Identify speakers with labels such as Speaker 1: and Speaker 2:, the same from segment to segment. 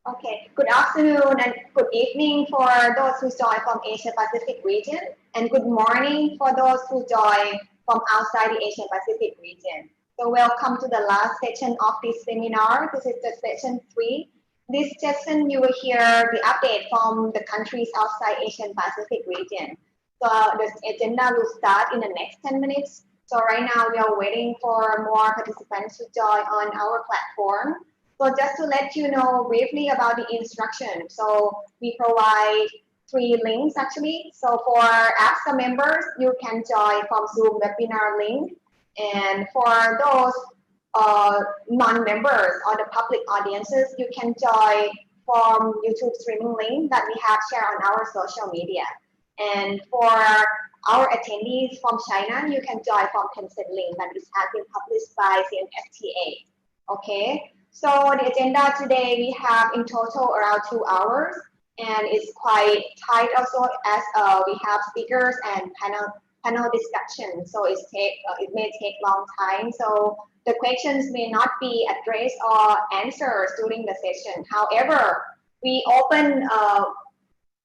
Speaker 1: Okay, good afternoon and good evening for those who join from Asia Pacific region, and good morning for those who join from outside the Asia Pacific region. So welcome to the last session of this seminar. This is the session 3. This session you will hear the update from the countries outside Asian Pacific region. So the agenda will start in the next 10 minutes. So right now we are waiting for more participants to join on our platform. So just to let you know briefly about the instruction. So we provide 3 links actually. So for AXA members, you can join from Zoom webinar link. And for those non-members or the public audiences, you can join from YouTube streaming link that we have shared on our social media. And for our attendees from China, you can join from Tencent link that has been published by CNSTA. Okay, so the agenda today we have in total around 2 hours, and it's quite tight also as we have speakers and panel discussion. So it may take long time. So the questions may not be addressed or answered during the session. However, we open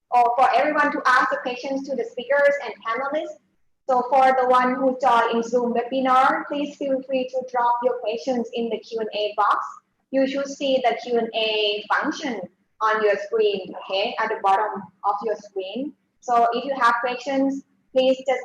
Speaker 1: or for everyone to ask the questions to the speakers and panelists. So for the one who joined in Zoom webinar, please feel free to drop your questions in the Q&A box. You should see the Q&A function on your screen, okay, at the bottom of your screen. So if you have questions, please just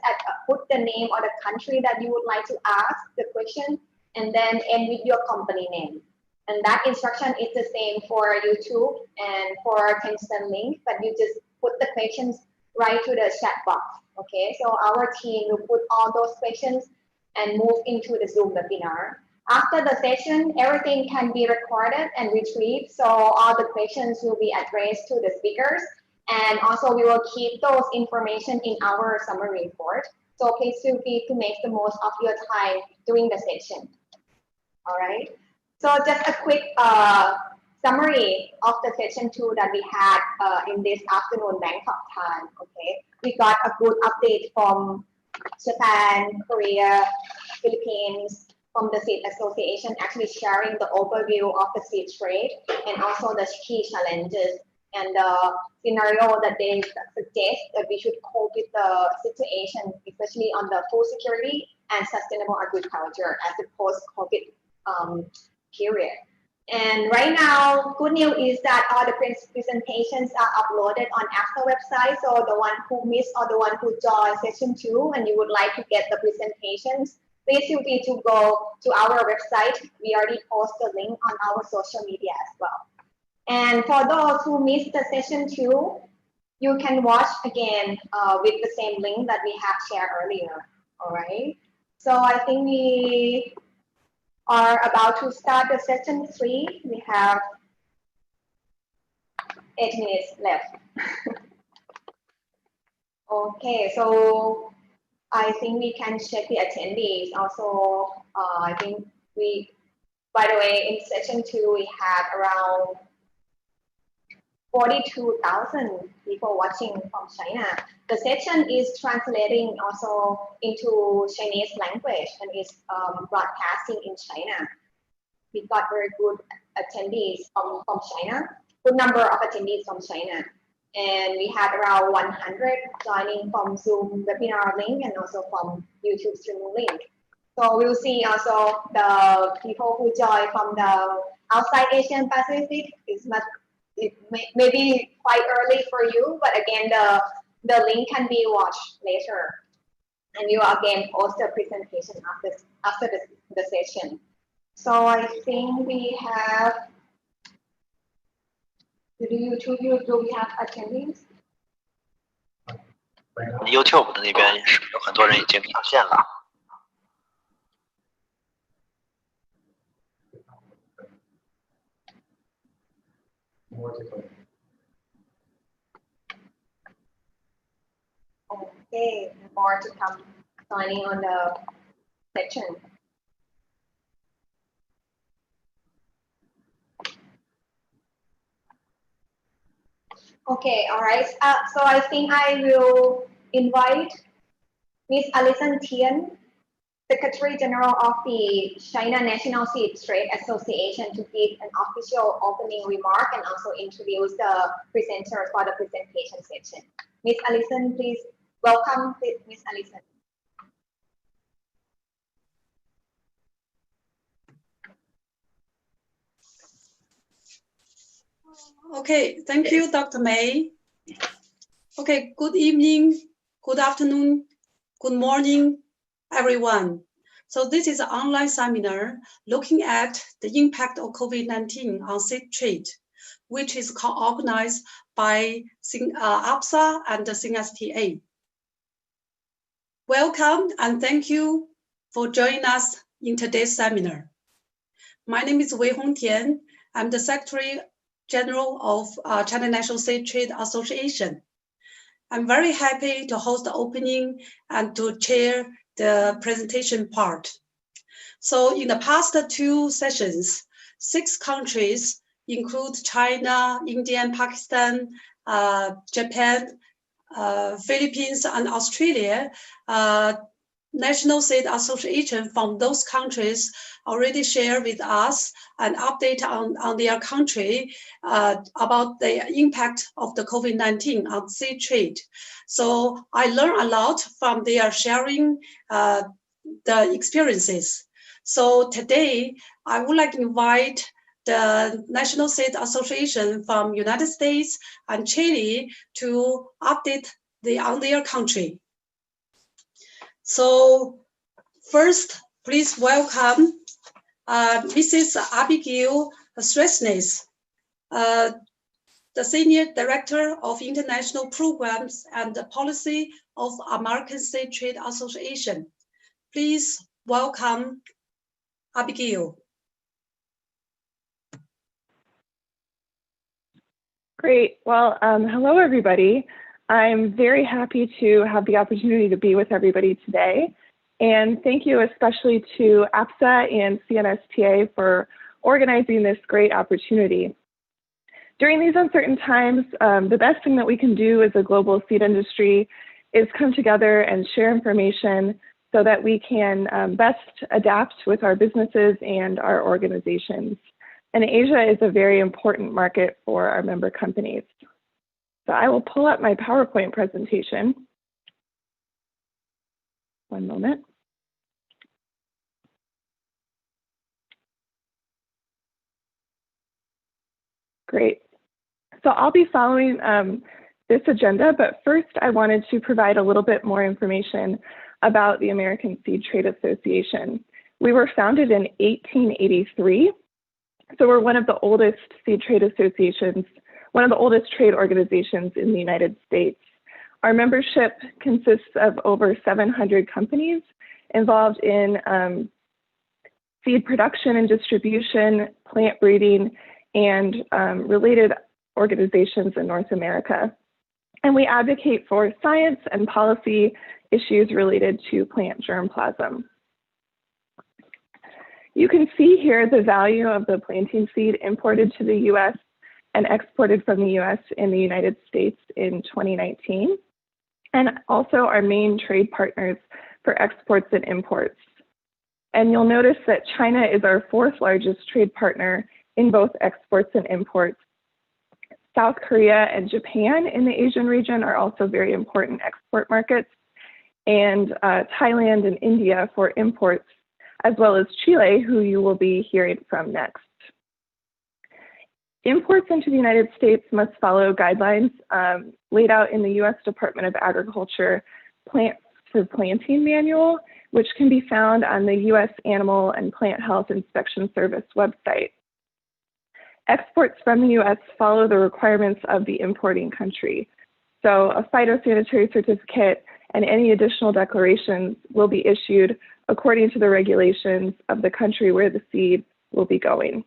Speaker 1: put the name or the country that you would like to ask the question, and then end with your company name. And that instruction is the same for YouTube and for Tencent link, but you just put the questions right to the chat box. Okay, so our team will put all those questions and move into the Zoom webinar. After the session, everything can be recorded and retrieved, so all the questions will be addressed to the speakers, and also we will keep those information in our summary report. So please feel free to make the most of your time during the session. All right. So just a quick summary of the session 2 that we had in this afternoon Bangkok time. Okay, we got a good update from Japan, Korea, Philippines, from the seed association, actually sharing the overview of the seed trade and also the key challenges and the scenario that they suggest that we should cope with the situation, especially on the food security and sustainable agriculture as a post-COVID period. And right now, good news is that all the presentations are uploaded on AXA website. So the one who missed or the one who joined session 2 and you would like to get the presentations, please feel free to go to our website. We already post the link on our social media as well. And for those who missed the session 2, you can watch again with the same link that we have shared earlier. All right. So I think we are about to start the session 3. We have 8 minutes left. Okay, so I think we can check the attendees. Also, I think by the way, in session 2, we had around 42,000 people watching from China. The session is translating also into Chinese language and is broadcasting in China. We got very good attendees from China, good number of attendees from China. And we had around 100 joining from Zoom webinar link and also from YouTube streaming link. So we'll see also the people who join from the outside Asian Pacific. It may be quite early for you, but again, the link can be watched later. And you again post the presentation after the session. So I think we have, do we have attendees?
Speaker 2: YouTube 的那边是不是有很多人已经上线了？
Speaker 1: Okay, more to come signing on the section. Okay, all right. So I think I will invite Miss Alison Tien, Secretary General of the China National Seed Trade Association, to give an official opening remark and also introduce the presenters for the presentation section. Ms. Allison, please welcome Ms. Allison.
Speaker 3: Okay, thank you, Dr. May. Okay, good evening, good afternoon, good morning, everyone. So this is an online seminar looking at the impact of COVID-19 on seed trade, which is organized by APSA and the CSTA. Welcome and thank you for joining us in today's seminar. My name is Wei Hong Tian. I'm the Secretary General of China National Seed Trade Association. I'm very happy to host the opening and to chair the presentation part. So in the past 2 sessions, 6 countries include China, India, Pakistan, Japan, Philippines, and Australia. National Seed Association from those countries already share with us an update on their country about the impact of the COVID-19 on seed trade. So I learned a lot from their sharing the experiences. So today I would like to invite the National Seed Association from United States and Chile to update on their country. So first, please welcome Mrs. Abigail Stresnes, the Senior Director of International Programs and Policy of American Seed Trade Association. Please welcome Abigail.
Speaker 4: Great. Well, hello, everybody. I'm very happy to have the opportunity to be with everybody today. And thank you especially to APSA and CNSTA for organizing this great opportunity. During these uncertain times, the best thing that we can do as a global seed industry is come together and share information so that we can best adapt with our businesses and our organizations. And Asia is a very important market for our member companies. So I will pull up my PowerPoint presentation. One moment. Great. So I'll be following this agenda, but first I wanted to provide a little bit more information about the American Seed Trade Association. We were founded in 1883, so we're one of the oldest seed trade associations, one of the oldest trade organizations in the United States. Our membership consists of over 700 companies involved in seed production and distribution, plant breeding, and related organizations in North America. And we advocate for science and policy issues related to plant germplasm. You can see here the value of the planting seed imported to the US and exported from the US in the United States in 2019, and also our main trade partners for exports and imports. And you'll notice that China is our 4th largest trade partner in both exports and imports. South Korea and Japan in the Asian region are also very important export markets, and Thailand and India for imports, as well as Chile, who you will be hearing from next. Imports into the United States must follow guidelines laid out in the U.S. Department of Agriculture Plants for Planting Manual, which can be found on the U.S. Animal and Plant Health Inspection Service website. Exports from the U.S. follow the requirements of the importing country. So a phytosanitary certificate and any additional declarations will be issued according to the regulations of the country where the seed will be going.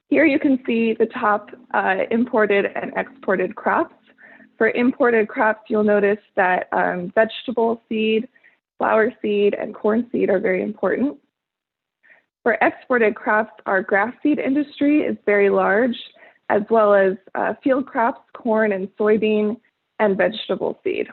Speaker 4: Here you can see the top imported and exported crops. For imported crops, you'll notice that vegetable seed, flower seed, and corn seed are very important. For exported crops, our grass seed industry is very large, as well as field crops, corn and soybean, and vegetable seed.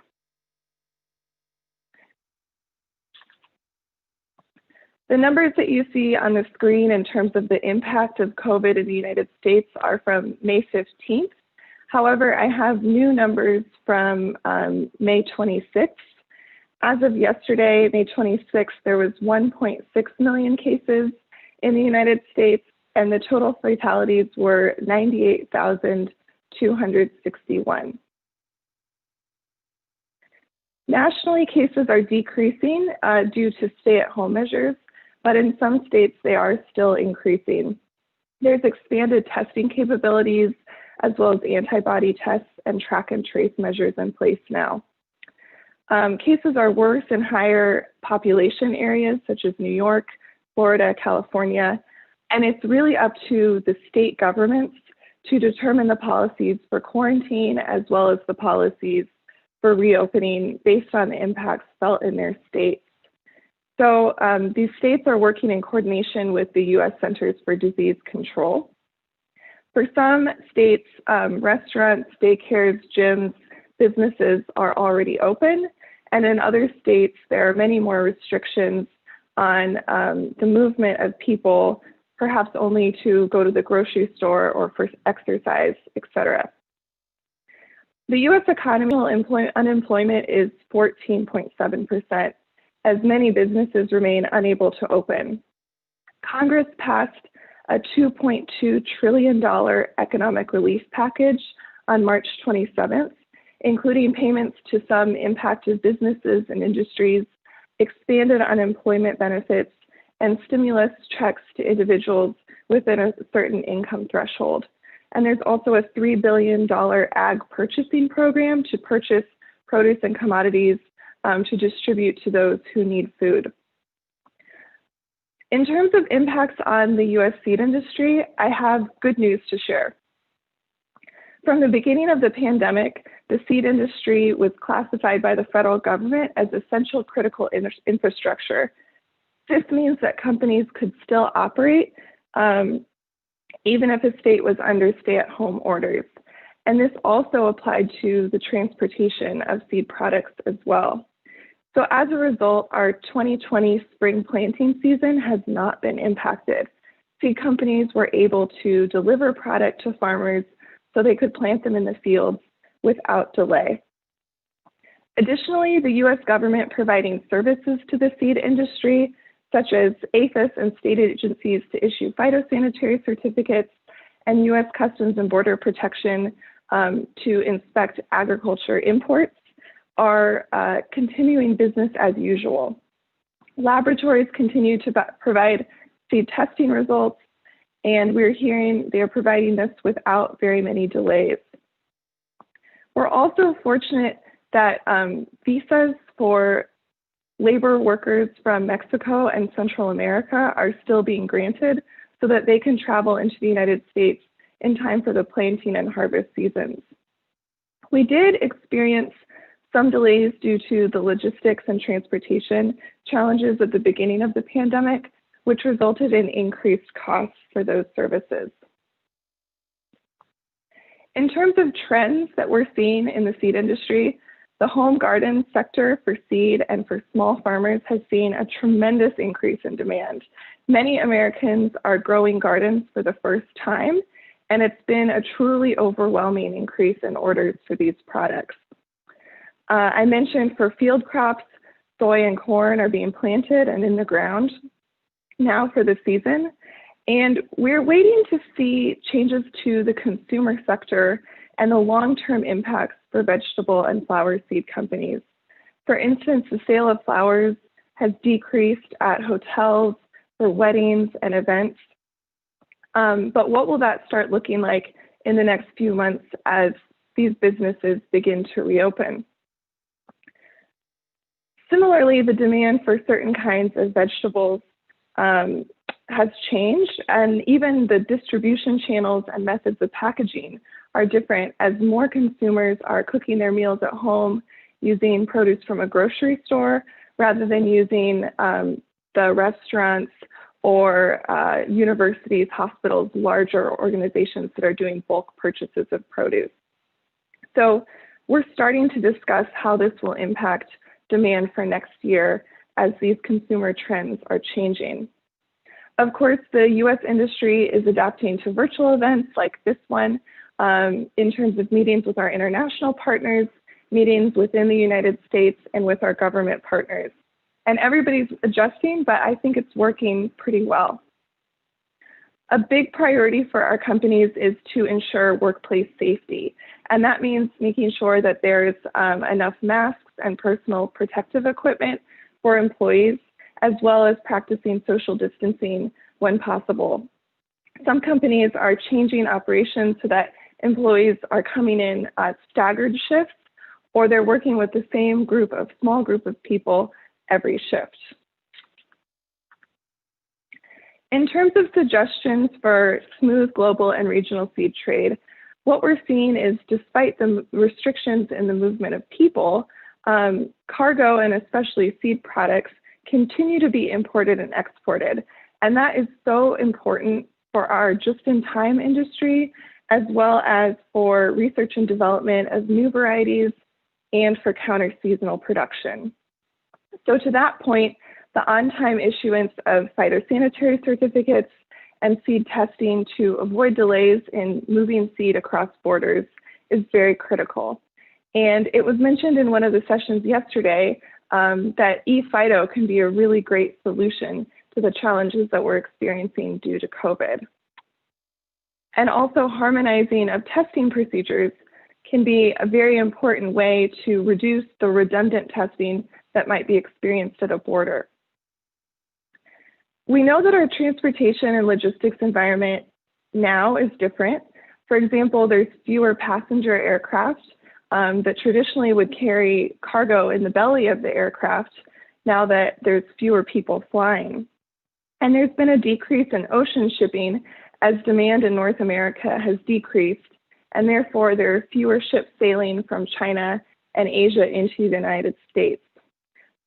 Speaker 4: The numbers that you see on the screen in terms of the impact of COVID in the United States are from May 15th. However, I have new numbers from May 26th. As of yesterday, May 26th, there was 1.6 million cases in the United States, and the total fatalities were 98,261. Nationally, cases are decreasing due to stay-at-home measures, but in some states, they are still increasing. There's expanded testing capabilities, as well as antibody tests and track and trace measures in place now. Cases are worse in higher population areas, such as New York, Florida, California, and it's really up to the state governments to determine the policies for quarantine, as well as the policies for reopening based on the impacts felt in their states. So these states are working in coordination with the U.S. Centers for Disease Control. For some states, restaurants, daycares, gyms, businesses are already open. And in other states, there are many more restrictions on the movement of people, perhaps only to go to the grocery store or for exercise, et cetera. The U.S. economy unemployment is 14.7%, as many businesses remain unable to open. Congress passed a $2.2 trillion economic relief package on March 27th, including payments to some impacted businesses and industries, expanded unemployment benefits, and stimulus checks to individuals within a certain income threshold. And there's also a $3 billion ag purchasing program to purchase produce and commodities to distribute to those who need food. In terms of impacts on the U.S. seed industry, I have good news to share. From the beginning of the pandemic, the seed industry was classified by the federal government as essential critical infrastructure. This means that companies could still operate even if a state was under stay-at-home orders. And this also applied to the transportation of seed products as well. So as a result, our 2020 spring planting season has not been impacted. Seed companies were able to deliver product to farmers so they could plant them in the fields without delay. Additionally, the U.S. government providing services to the seed industry, such as APHIS and state agencies to issue phytosanitary certificates, and U.S. Customs and Border Protection to inspect agriculture imports, are continuing business as usual. Laboratories continue to provide seed testing results, and we're hearing they are providing this without very many delays. We're also fortunate that visas for labor workers from Mexico and Central America are still being granted so that they can travel into the United States in time for the planting and harvest seasons. We did experience some delays due to the logistics and transportation challenges at the beginning of the pandemic, which resulted in increased costs for those services. In terms of trends that we're seeing in the seed industry, the home garden sector for seed and for small farmers has seen a tremendous increase in demand. Many Americans are growing gardens for the first time, and it's been a truly overwhelming increase in orders for these products. I mentioned for field crops, soy and corn are being planted and in the ground now for the season. And we're waiting to see changes to the consumer sector and the long-term impacts for vegetable and flower seed companies. For instance, the sale of flowers has decreased at hotels for weddings and events. But what will that start looking like in the next few months as these businesses begin to reopen? Similarly, the demand for certain kinds of vegetables has changed, and even the distribution channels and methods of packaging are different as more consumers are cooking their meals at home using produce from a grocery store rather than using the restaurants or universities, hospitals, larger organizations that are doing bulk purchases of produce. So we're starting to discuss how this will impact demand for next year as these consumer trends are changing. Of course, the US industry is adapting to virtual events like this one in terms of meetings with our international partners, meetings within the United States, and with our government partners. And everybody's adjusting, but I think it's working pretty well. A big priority for our companies is to ensure workplace safety. And that means making sure that there's enough masks and personal protective equipment for employees, as well as practicing social distancing when possible. Some companies are changing operations so that employees are coming in staggered shifts, or they're working with the same small group of people every shift. In terms of suggestions for smooth global and regional seed trade, what we're seeing is, despite the restrictions in the movement of people, cargo and especially seed products continue to be imported and exported. And that is so important for our just-in-time industry, as well as for research and development of new varieties and for counter-seasonal production. So to that point, the on-time issuance of phytosanitary certificates and seed testing to avoid delays in moving seed across borders is very critical. And it was mentioned in one of the sessions yesterday that e-phyto can be a really great solution to the challenges that we're experiencing due to COVID. And also harmonizing of testing procedures can be a very important way to reduce the redundant testing that might be experienced at a border. We know that our transportation and logistics environment now is different. For example, there's fewer passenger aircraft that traditionally would carry cargo in the belly of the aircraft, now that there's fewer people flying. And there's been a decrease in ocean shipping as demand in North America has decreased, and therefore there are fewer ships sailing from China and Asia into the United States.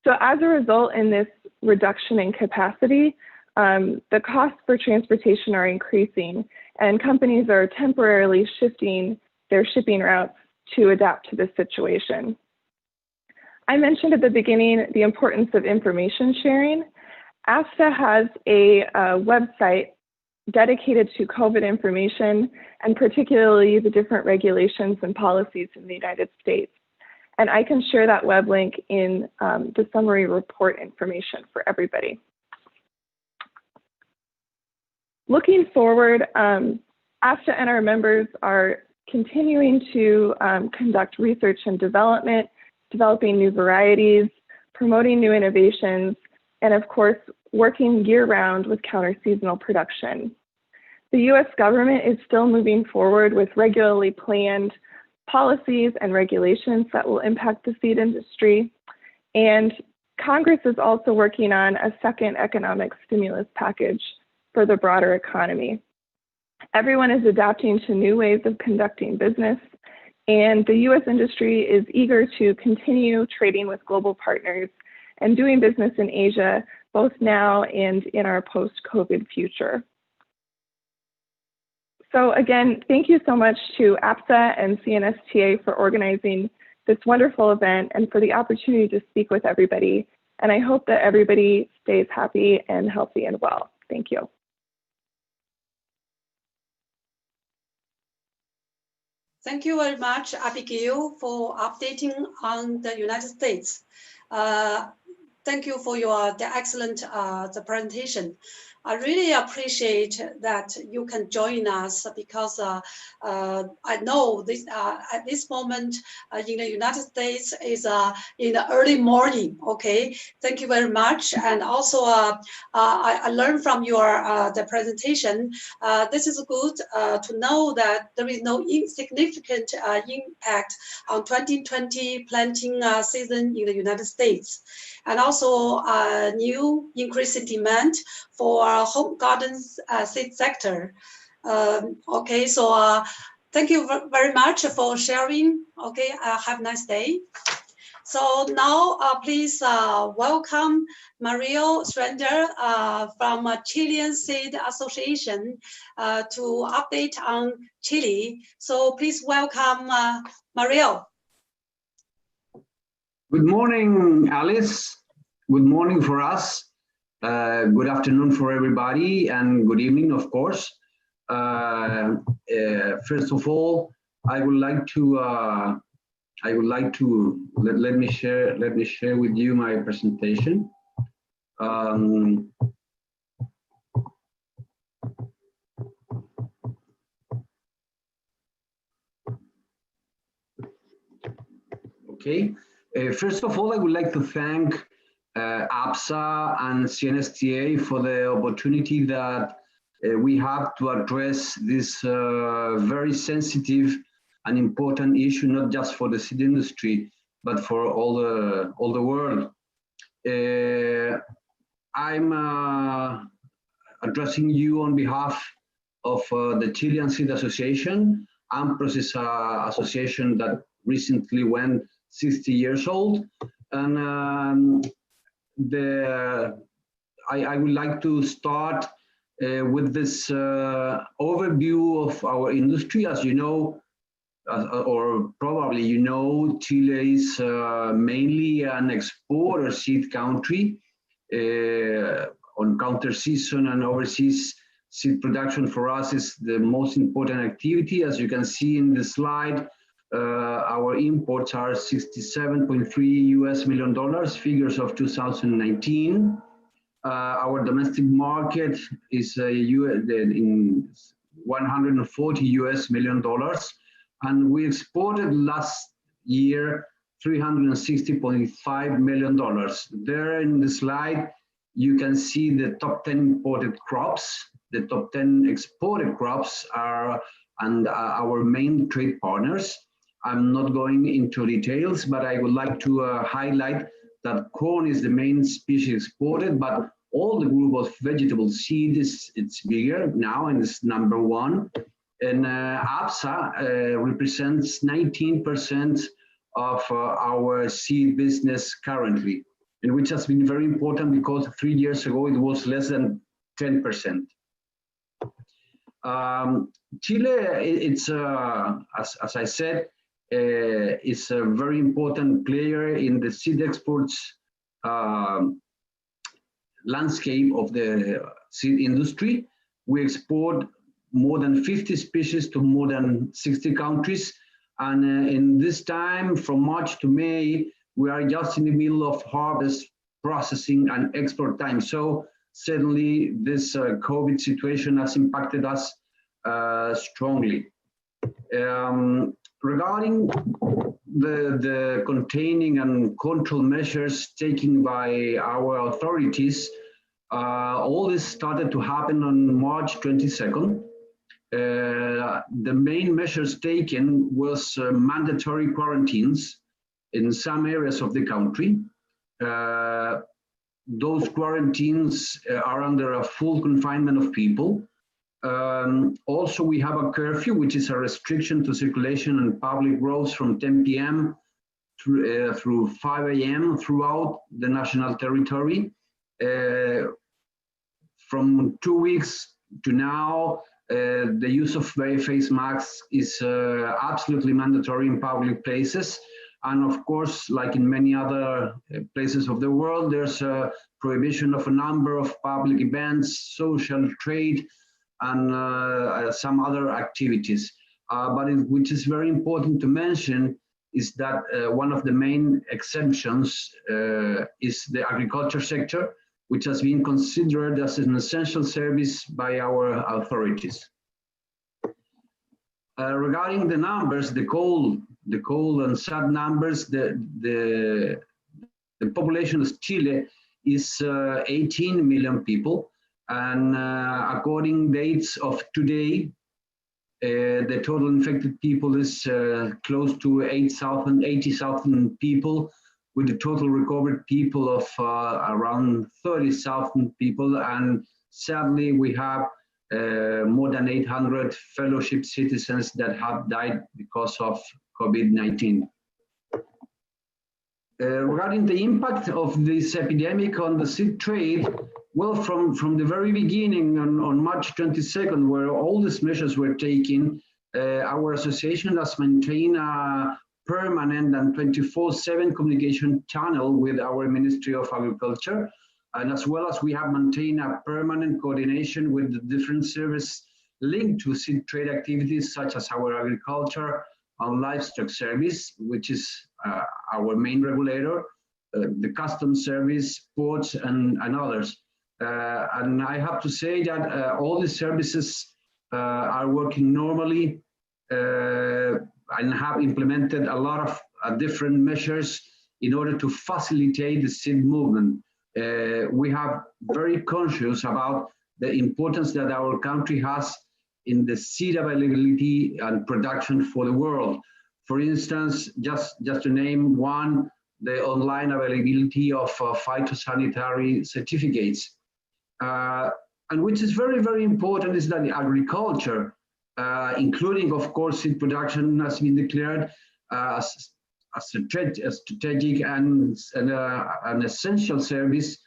Speaker 4: So as a result, in this reduction in capacity, the costs for transportation are increasing, and companies are temporarily shifting their shipping routes to adapt to this situation. I mentioned at the beginning the importance of information sharing. AFSA has a website dedicated to COVID information, and particularly the different regulations and policies in the United States. And I can share that web link in the summary report information for everybody. Looking forward, AFSA and our members are continuing to conduct research and development, developing new varieties, promoting new innovations, and of course, working year-round with counter-seasonal production. The US government is still moving forward with regularly planned policies and regulations that will impact the seed industry. And Congress is also working on a second economic stimulus package for the broader economy. Everyone is adapting to new ways of conducting business, and the US industry is eager to continue trading with global partners and doing business in Asia, both now and in our post-COVID future. So again, thank you so much to AFSA and CNSTA for organizing this wonderful event and for the opportunity to speak with everybody. And I hope that everybody stays happy and healthy and well. Thank you.
Speaker 3: Thank you very much, Abigail, for updating on the United States. Thank you for the excellent the presentation. I really appreciate that you can join us because I know this at this moment in the United States is in the early morning. Okay, thank you very much. And also I learned from your the presentation. This is good to know that there is no insignificant impact on 2020 planting season in the United States, and also new increasing demand for home gardens seed sector. Okay, so thank you very much for sharing. Okay, have a nice day. So now please welcome Mario Schrander from Chilean Seed Association to update on Chile. So please welcome Mario.
Speaker 5: Good morning, Alice. Good morning for us, good afternoon for everybody, and good evening, of course. First of all, I would like to let me share with you my presentation. Okay. First of all, I would like to thank APSA and CNSTA for the opportunity that we have to address this very sensitive and important issue, not just for the seed industry, but for all the world. I'm addressing you on behalf of the Chilean Seed Association. AMPROS is an association that recently went 60 years old, and I would like to start with this overview of our industry. As you know, or probably you know, Chile is mainly an exporter seed country. On counter season and overseas seed production for us is the most important activity. As you can see in the slide, our imports are $67.3 million, figures of 2019. Our domestic market is in $140 million, and we exported last year $360.5 million. There in the slide, you can see the top 10 imported crops. The top 10 exported crops are our main trade partners. I'm not going into details, but I would like to highlight that corn is the main species exported, but all the group of vegetable seed it's bigger now and it's number one. And APSA represents 19% of our seed business currently, and which has been very important because 3 years ago it was less than 10%. Chile, it's as I said, is a very important player in the seed exports landscape of the seed industry. We export more than 50 species to more than 60 countries. And in this time, from March to May, we are just in the middle of harvest, processing, and export time. So certainly this COVID situation has impacted us strongly. Regarding the containing and control measures taken by our authorities, all this started to happen on March 22nd. The main measures taken was mandatory quarantines in some areas of the country. Those quarantines are under a full confinement of people. Also, we have a curfew, which is a restriction to circulation and public roads from 10 p.m. through 5 a.m. throughout the national territory. From 2 weeks to now, the use of face masks is absolutely mandatory in public places. And of course, like in many other places of the world, there's a prohibition of a number of public events, social trade, and some other activities. But which is very important to mention is that one of the main exemptions is the agriculture sector, which has been considered as an essential service by our authorities. Regarding the numbers, the cold and sad numbers, the population of Chile is 18 million people. And according dates of today, the total infected people is close to 80,000 people, with the total recovered people of around 30,000 people. And sadly, we have more than 800 fellowship citizens that have died because of COVID-19. Regarding the impact of this epidemic on the seed trade, well, from the very beginning on March 22nd, where all these measures were taken, our association has maintained a permanent and 24/7 communication channel with our Ministry of Agriculture, and as well as we have maintained a permanent coordination with the different services linked to seed trade activities, such as our agriculture and livestock service, which is our main regulator, the customs service, ports, and others. And I have to say that all the services are working normally and have implemented a lot of different measures in order to facilitate the seed movement. We have very conscious about the importance that our country has in the seed availability and production for the world. For instance, just to name one, the online availability of phytosanitary certificates. And which is very, very important is that the agriculture, including, of course, seed production, has been declared as a strategic and an essential service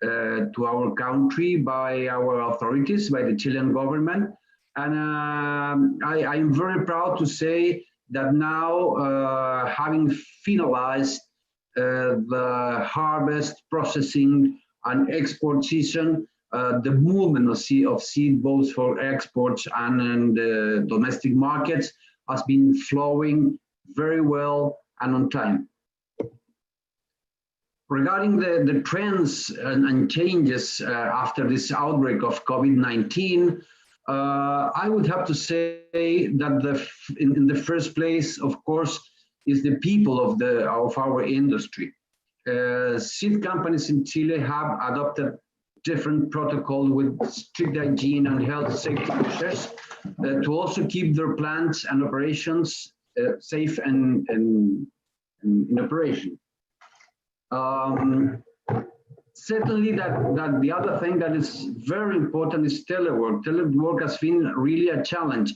Speaker 5: to our country by our authorities, by the Chilean government. And I'm very proud to say that now, having finalized the harvest, processing, and export season, the movement of seed, both for exports and in the domestic markets, has been flowing very well and on time. Regarding the trends and changes after this outbreak of COVID-19, I would have to say that in the first place, of course, is the people of our industry. Seed companies in Chile have adopted different protocols with strict hygiene and health safety measures to also keep their plants and operations safe and in operation. Certainly, that the other thing that is very important is telework. Telework has been really a challenge.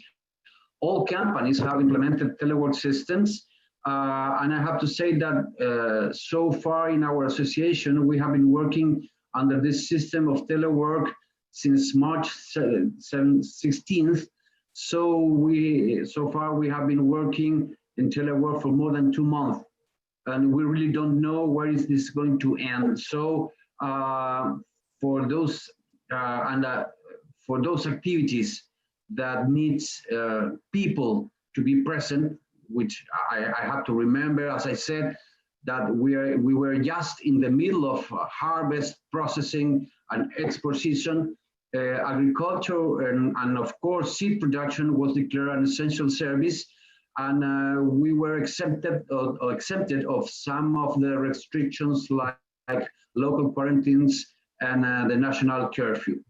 Speaker 5: All companies have implemented telework systems, and I have to say that so far in our association, we have been working under this system of telework since March 16th. So far we have been working in telework for more than 2 months, and we really don't know where is this going to end. So for those activities that needs people to be present, which I have to remember, as I said, that we were just in the middle of harvest, processing, and export season. Agriculture and of course seed production was declared an essential service, and we were exempted of some of the restrictions like local quarantines and the national curfew.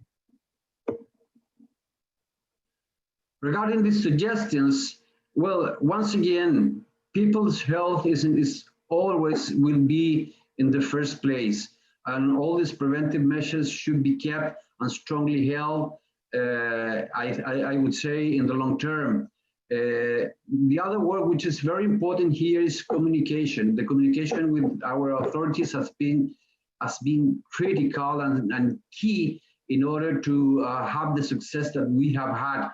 Speaker 5: Regarding these suggestions, well, once again, people's health is always will be in the first place, and all these preventive measures should be kept and strongly held, I would say, in the long term. The other word which is very important here is communication. The communication with our authorities has been critical and key in order to have the success that we have had.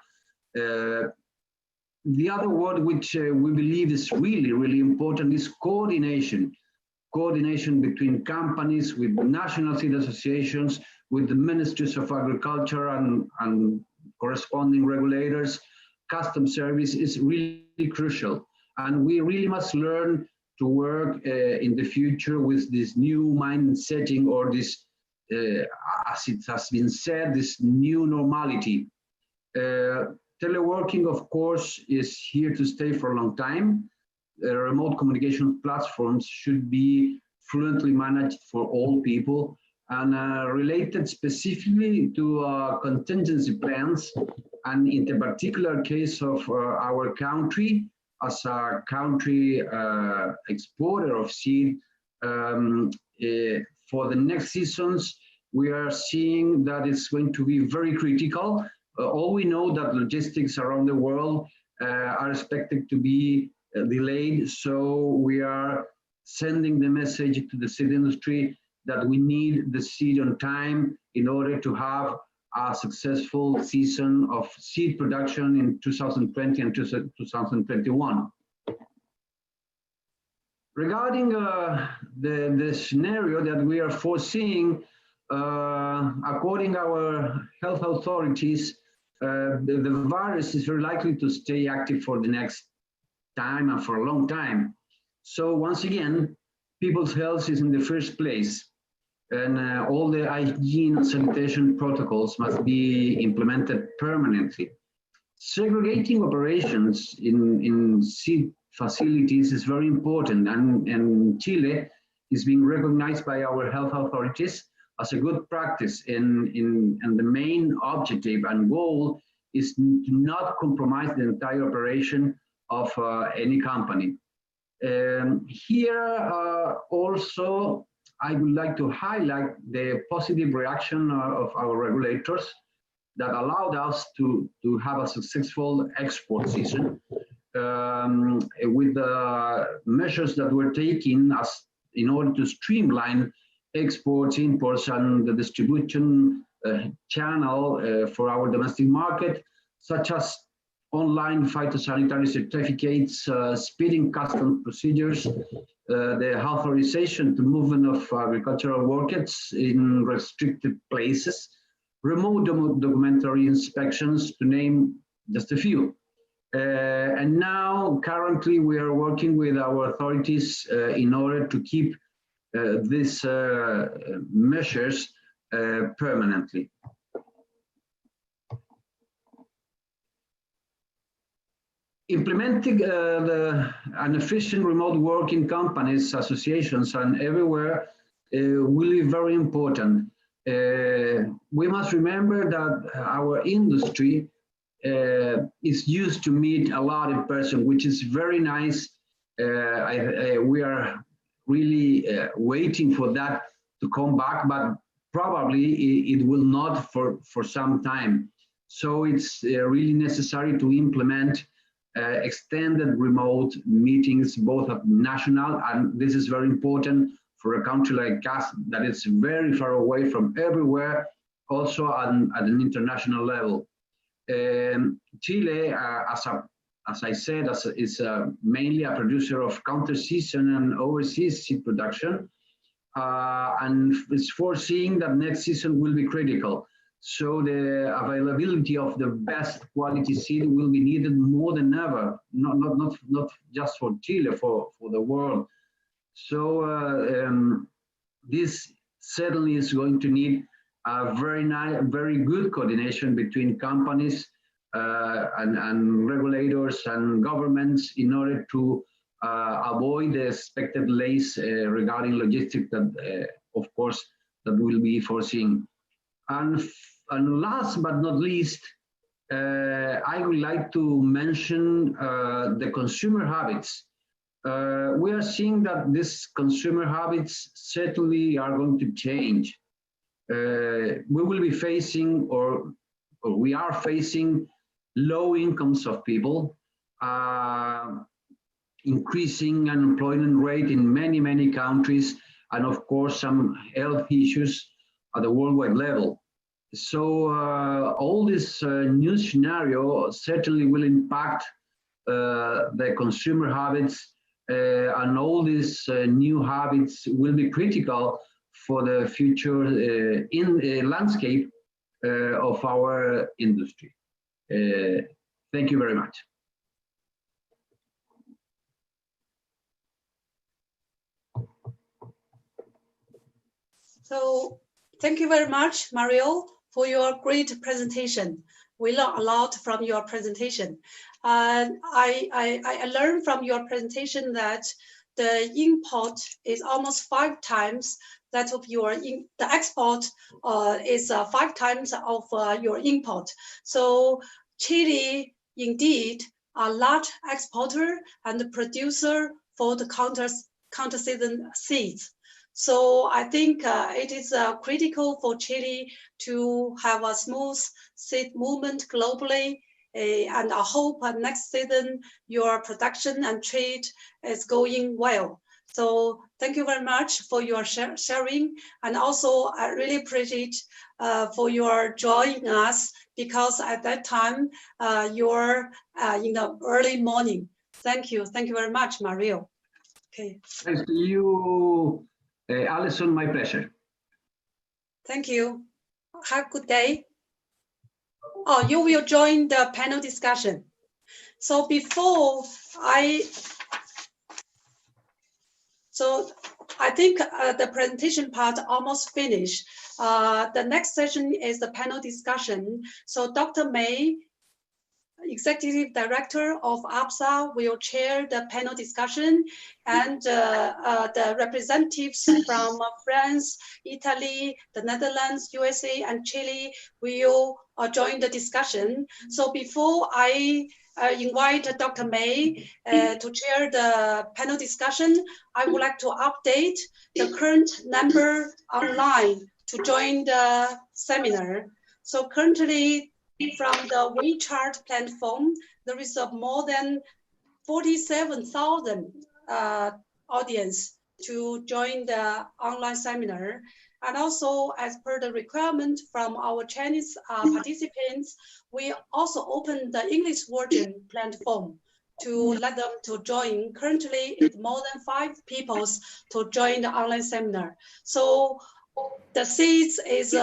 Speaker 5: The other word which we believe is really, really important is coordination. Coordination between companies, with national seed associations, with the ministries of agriculture and corresponding regulators. Customs service is really crucial. And we really must learn to work in the future with this new mindsetting, or this, as it has been said, this new normality. Teleworking, of course, is here to stay for a long time. Remote communication platforms should be fluently managed for all people, and related specifically to contingency plans. And in the particular case of our country, as a country exporter of seed, for the next seasons, we are seeing that it's going to be very critical. All we know that logistics around the world are expected to be delayed, so we are sending the message to the seed industry that we need the seed on time in order to have a successful season of seed production in 2020 and 2021. Regarding the scenario that we are foreseeing, according to our health authorities, the virus is very likely to stay active for the next time and for a long time. So once again, people's health is in the first place, and all the hygiene and sanitation protocols must be implemented permanently. Segregating operations in seed facilities is very important, and Chile is being recognized by our health authorities as a good practice, and the main objective and goal is to not compromise the entire operation of any company. Here also, I would like to highlight the positive reaction of our regulators that allowed us to have a successful export season with the measures that were taken in order to streamline exports, imports, and the distribution channel for our domestic market, such as online phytosanitary certificates, speeding customs procedures, the authorization to movement of agricultural workers in restricted places, remote documentary inspections, to name just a few. And now, currently, we are working with our authorities in order to keep these measures permanently. Implementing an efficient remote work in companies, associations, and everywhere will be very important. We must remember that our industry is used to meet a lot in person, which is very nice. We are really waiting for that to come back, but probably it will not for some time. So it's really necessary to implement extended remote meetings, both at national, and this is very important for a country like us that is very far away from everywhere, also at an international level. Chile, as I said, is mainly a producer of counter-season and overseas seed production, and is foreseeing that next season will be critical. So the availability of the best quality seed will be needed more than ever, not just for Chile, for the world. So this certainly is going to need a very good coordination between companies and regulators and governments in order to avoid the expected delays regarding logistics that, of course, that will be foreseen. And last but not least, I would like to mention the consumer habits. We are seeing that these consumer habits certainly are going to change. We will be facing, or we are facing, low incomes of people, increasing unemployment rate in many countries, and of course some health issues at the worldwide level. So all this new scenario certainly will impact the consumer habits, and all these new habits will be critical for the future in the landscape of our industry. Thank you very much.
Speaker 3: So thank you very much, Mario, for your great presentation. We learned a lot from your presentation. I learned from your presentation that the import is almost 5 times that of the export is 5 times of your import. So Chile indeed a large exporter and producer for the counter-season seeds. So I think it is critical for Chile to have a smooth seed movement globally. And I hope next season your production and trade is going well. So thank you very much for your sharing. And also I really appreciate for your joining us, because at that time you're in the early morning. Thank you very much, Mario. Okay.
Speaker 5: Thanks to you, Alison. My pleasure.
Speaker 3: Thank you. Have a good day. Oh, you will join the panel discussion. So before I think the presentation part almost finished. The next session is the panel discussion. So Dr. May, Executive Director of APSA, will chair the panel discussion, and the representatives from France, Italy, the Netherlands, USA, and Chile will join the discussion. So before I invite Dr. May to chair the panel discussion, I would like to update the current number online to join the seminar. So currently, from the WeChat platform, there is more than 47,000 audience to join the online seminar. And also, as per the requirement from our Chinese participants, we also opened the English version platform to let them to join. Currently, it's more than 5 people to join the online seminar. So the seeds is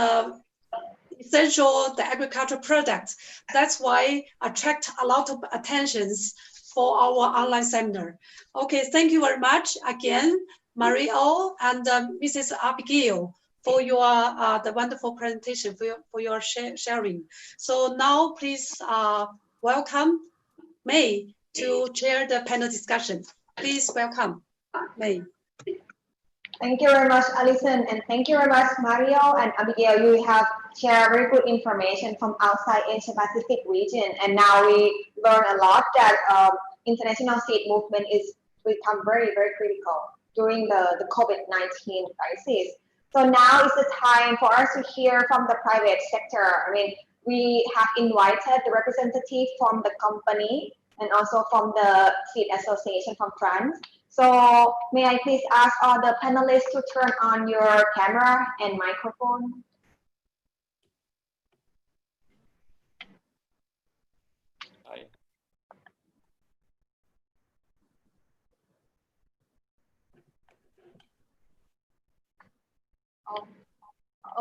Speaker 3: essential, the agricultural products. That's why attract a lot of attentions for our online seminar. Okay, thank you very much again, Mario and Mrs. Abigail, for your the wonderful presentation, for your sharing. So now please welcome May to chair the panel discussion. Please welcome May.
Speaker 1: Thank you very much, Alison, and thank you very much, Mario and Abigail. You have shared very good information from outside Asia Pacific region, and now we learn a lot that international seed movement is become very, very critical during the COVID-19 crisis. So now is the time for us to hear from the private sector. I mean, we have invited the representative from the company and also from the Seed Association from France. So may I please ask all the panelists to turn on your camera and microphone?
Speaker 2: Hi.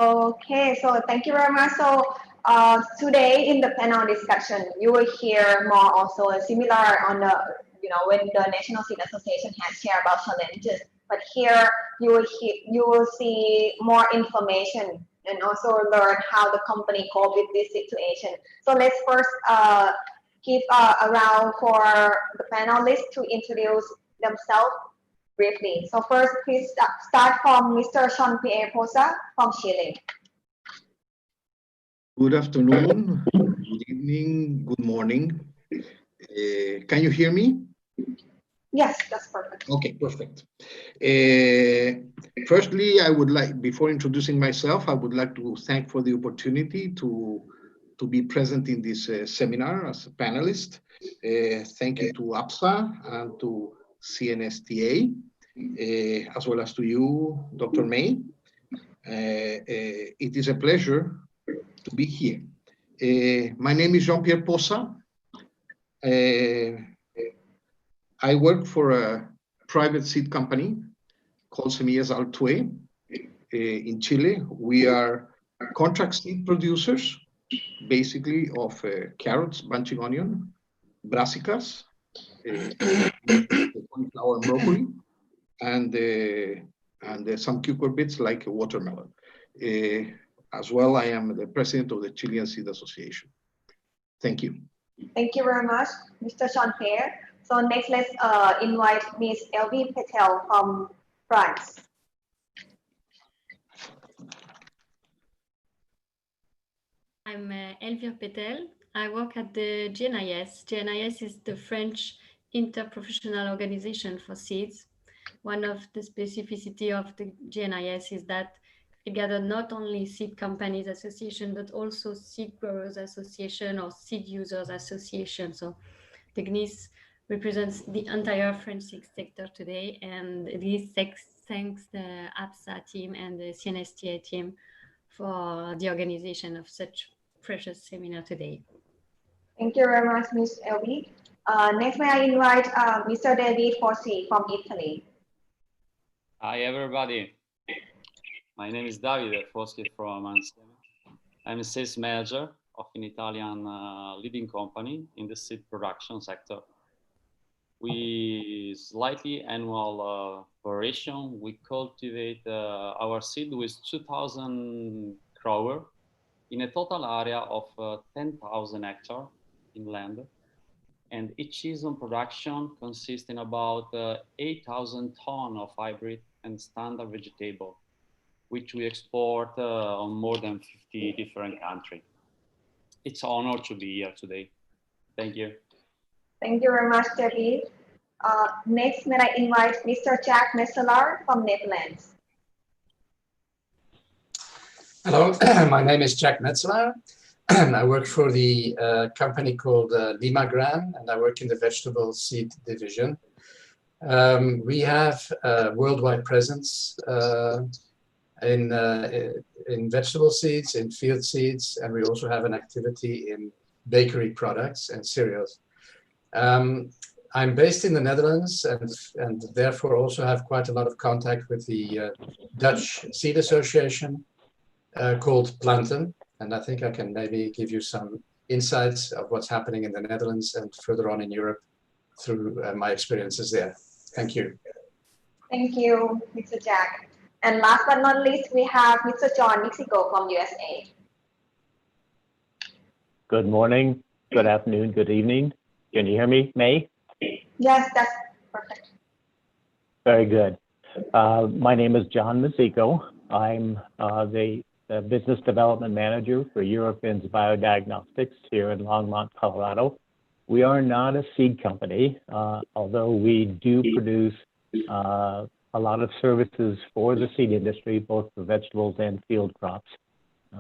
Speaker 1: Okay, so thank you very much. So today in the panel discussion, you will hear more also similar on the, when the National Seed Association has shared about challenges. But here you will see more information and also learn how the company cope with this situation. So let's first give a round for the panelists to introduce themselves briefly. So first, please start from Mr. Jean-Pierre Posa from Chile.
Speaker 6: Good afternoon, good evening, good morning. Can you hear me?
Speaker 1: Yes, that's perfect.
Speaker 6: Okay, perfect. Firstly, I would like, before introducing myself, I would like to thank for the opportunity to be present in this seminar as a panelist. Thank you to APSA and to CNSTA, as well as to you, Dr. May. It is a pleasure to be here. My name is Jean-Pierre Posa. I work for a private seed company called Semillas Altue in Chile. We are contract seed producers, basically of carrots, bunching onion, brassicas, cauliflower and broccoli, and some cucumber bits like watermelon. As well, I am the president of the Chilean Seed Association. Thank you.
Speaker 1: Thank you very much, Mr. Jean-Pierre. So next, let's invite Ms. Elvie Patel from France.
Speaker 7: I'm Elvire Petel. I work at the GNIS. GNIS is the French interprofessional organization for seeds. One of the specificity of the GNIS is that it gathered not only seed companies association, but also seed growers association or seed users association. So the GNIS represents the entire French seed sector today, and this thanks the APSA team and the CNSTA team for the organization of such precious seminar today.
Speaker 1: Thank you very much, Ms. Elvie. Next, may I invite Mr. David Forsi from Italy.
Speaker 8: Hi everybody, my name is Davide Foschi from Insieme. I'm a sales manager of an Italian leading company in the seed production sector. We slightly annual variation. We cultivate our seed with 2,000 grower in a total area of 10,000 hectares in land. And each season production consists in about 8,000 tons of hybrid and standard vegetable, which we export on more than 50 different countries. It's an honor to be here today. Thank you.
Speaker 1: Thank you very much, David. Next, may I invite Mr. Jack Messelaar from Netherlands.
Speaker 9: Hello, my name is Jack Metzelaar. I work for the company called Lima Gran, and I work in the vegetable seed division. We have a worldwide presence in vegetable seeds, in field seeds, and we also have an activity in bakery products and cereals. I'm based in the Netherlands and therefore also have quite a lot of contact with the Dutch Seed Association called Planten. And I think I can maybe give you some insights of what's happening in the Netherlands and further on in Europe through my experiences there. Thank you.
Speaker 1: Thank you, Mr. Jack. And last but not least, we have Mr. John Mexico from USA.
Speaker 10: Good morning, good afternoon, good evening. Can you hear me, May?
Speaker 1: Yes, that's perfect.
Speaker 10: Very good. My name is John Mexico. I'm the Business Development Manager for Eurofins Biodiagnostics here in Longmont, Colorado. We are not a seed company, although we do produce a lot of services for the seed industry, both for vegetables and field crops.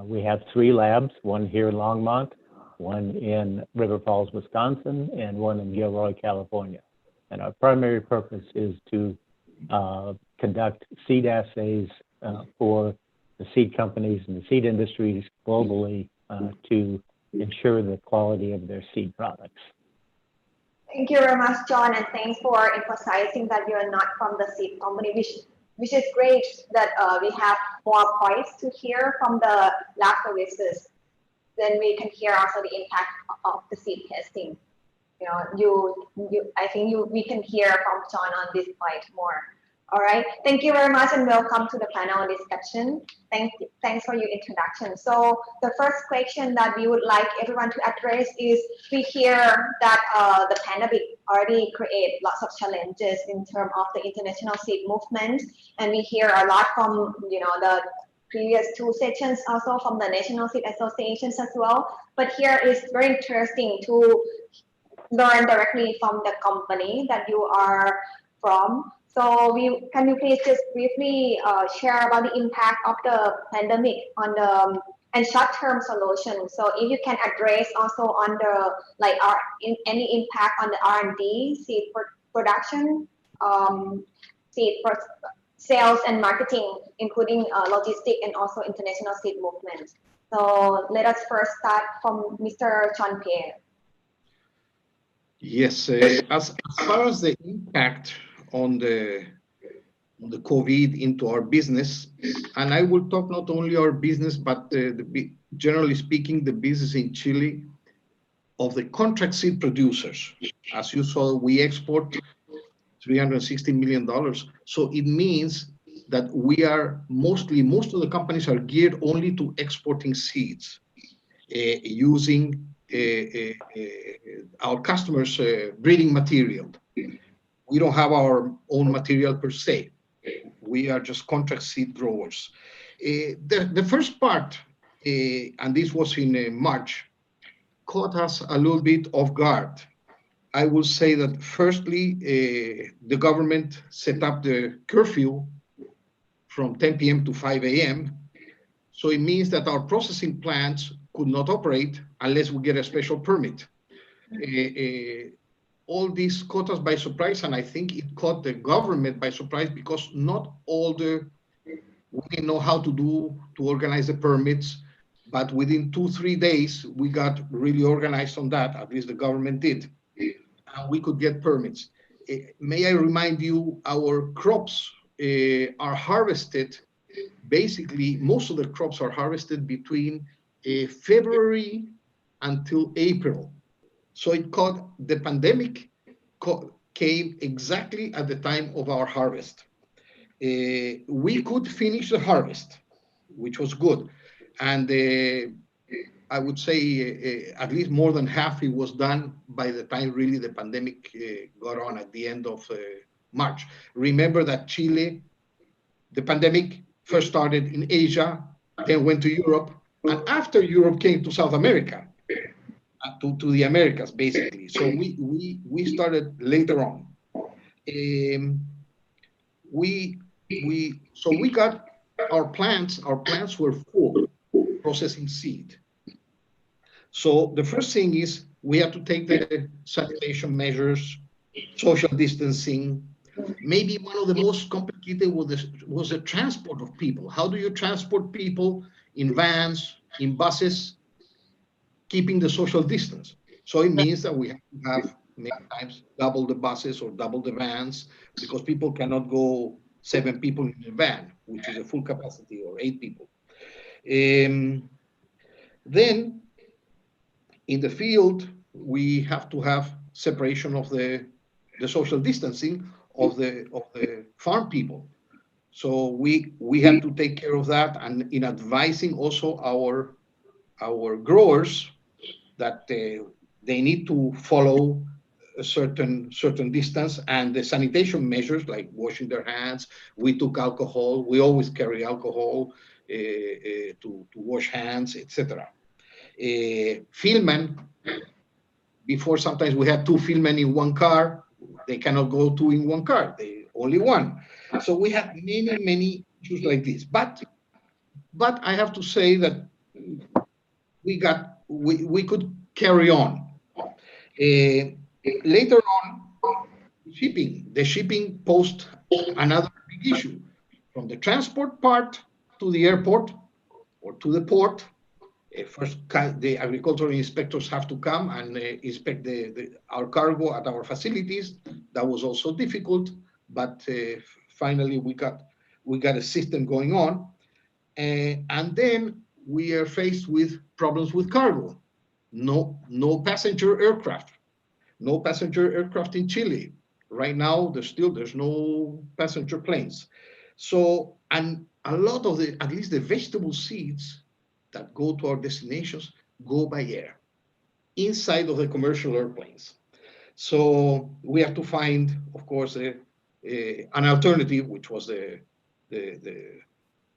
Speaker 10: We have 3 labs, one here in Longmont, one in River Falls, Wisconsin, and one in Gilroy, California. And our primary purpose is to conduct seed assays for the seed companies and the seed industries globally to ensure the quality of their seed products.
Speaker 1: Thank you very much, John, and thanks for emphasizing that you are not from the seed company, which is great that we have more points to hear from the lab services. Then we can hear also the impact of the seed testing. You know, I think we can hear from John on this point more. All right, thank you very much and welcome to the panel discussion. Thanks for your introduction. So the first question that we would like everyone to address is, we hear that the pandemic already created lots of challenges in terms of the international seed movement, and we hear a lot from the previous 2 sessions, also from the National Seed Associations as well. But here is very interesting to learn directly from the company that you are from. So can you please just briefly share about the impact of the pandemic on the and short-term solutions? So if you can address also on the any impact on the R&D, seed production, sales and marketing, including logistics and also international seed movement. So let us first start from Mr. Jean-Pierre.
Speaker 6: Yes, as far as the impact on the COVID into our business, and I will talk not only our business, but generally speaking, the business in Chile of the contract seed producers. As you saw, we export $360 million. So it means that we are most of the companies are geared only to exporting seeds using our customers' breeding material. We don't have our own material per se. We are just contract seed growers. The first part, and this was in March, caught us a little bit off guard. I will say that firstly, the government set up the curfew from 10 p.m. to 5 a.m. So it means that our processing plants could not operate unless we get a special permit. All this caught us by surprise, and I think it caught the government by surprise because not all we didn't know how to organize the permits, but within 2-3 days, we got really organized on that, at least the government did, and we could get permits. May I remind you, our crops are harvested, basically, most of the crops are harvested between February until April. So the pandemic came exactly at the time of our harvest. We could finish the harvest, which was good. And I would say at least more than half it was done by the time really the pandemic got on at the end of March. Remember that Chile, the pandemic first started in Asia, then went to Europe, and after Europe came to South America, to the Americas, basically. So we started later on. So we got our plants were full processing seed. So the first thing is we have to take the sanitation measures, social distancing. Maybe one of the most complicated was the transport of people. How do you transport people in vans, in buses, keeping the social distance? So it means that we have to have many times double the buses or double the vans because people cannot go 7 people in a van, which is a full capacity, or 8 people. Then in the field, we have to have separation of the social distancing of the farm people. So we have to take care of that, and in advising also our growers that they need to follow a certain distance, and the sanitation measures like washing their hands. We took alcohol. We always carry alcohol to wash hands, etc. Fieldmen, before sometimes we had 2 fieldmen in one car. They cannot go 2 in one car. They only 1. So we have many issues like this. But I have to say that we could carry on. Later on, the shipping posed another big issue. From the transport part to the airport or to the port, first the agricultural inspectors have to come and inspect our cargo at our facilities. That was also difficult, but finally we got a system going on. And then we are faced with problems with cargo. No passenger aircraft. No passenger aircraft in Chile. Right now, there's no passenger planes. So, and a lot of at least the vegetable seeds that go to our destinations go by air, inside of the commercial airplanes. So we have to find, of course, an alternative, which was the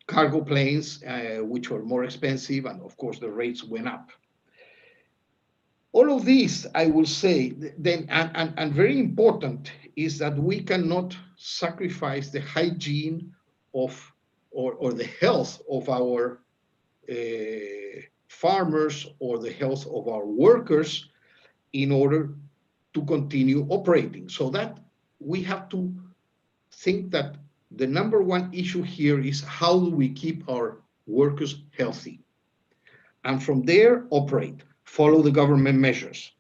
Speaker 6: cargo planes, which were more expensive, and of course the rates went up. All of these, I will say, then, and very important is that we cannot sacrifice the hygiene of or the health of our farmers or the health of our workers in order to continue operating. So that we have to think that the number one issue here is how do we keep our workers healthy? And from there, operate, follow the government measures.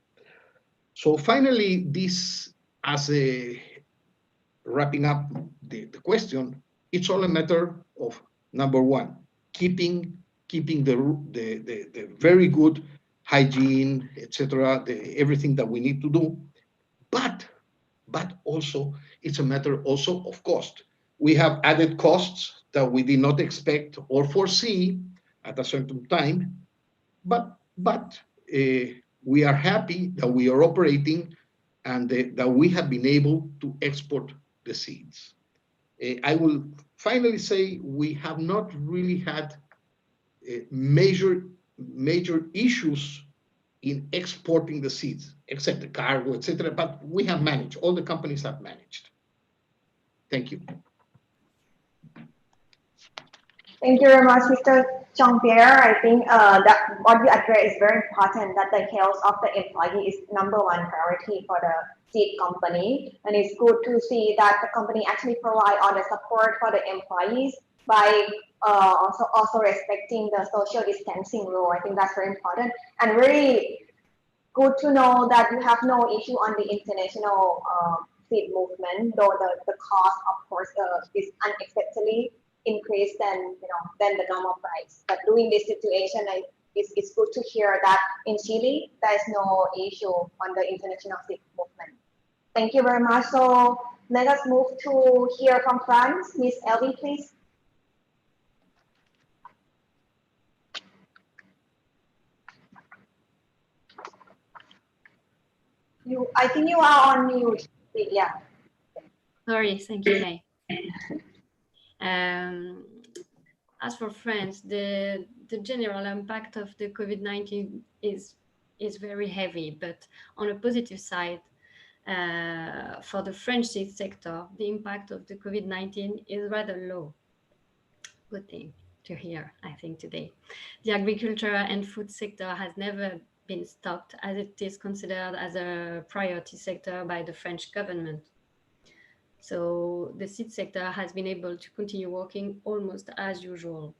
Speaker 6: So finally, this, as a wrapping up the question, it's all a matter of, number one, keeping the very good hygiene, etc., everything that we need to do, but also it's a matter also of cost. We have added costs that we did not expect or foresee at a certain time, but we are happy that we are operating and that we have been able to export the seeds. I will finally say we have not really had major issues in exporting the seeds, except the cargo, etc. But we have managed. All the companies have managed. Thank you.
Speaker 1: Thank you very much, Mr. Jean-Pierre. I think that what you address is very important, that the health of the employee is number one priority for the seed company. And it's good to see that the company actually provide all the support for the employees by also respecting the social distancing rule. I think that's very important. And very good to know that you have no issue on the international seed movement, though the cost, of course, is unexpectedly increased than the normal price. But during this situation, it's good to hear that in Chile, there is no issue on the international seed movement. Thank you very much. So let us move to hear from France. Miss Elvie, please. I think you are on mute. Yeah.
Speaker 7: Sorry, thank you, May. As for France, the general impact of the COVID-19 is very heavy, but on a positive side, for the French seed sector, the impact of the COVID-19 is rather low. Good thing to hear, I think, today. The agriculture and food sector has never been stopped, as it is considered as a priority sector by the French government. So the seed sector has been able to continue working almost as usual.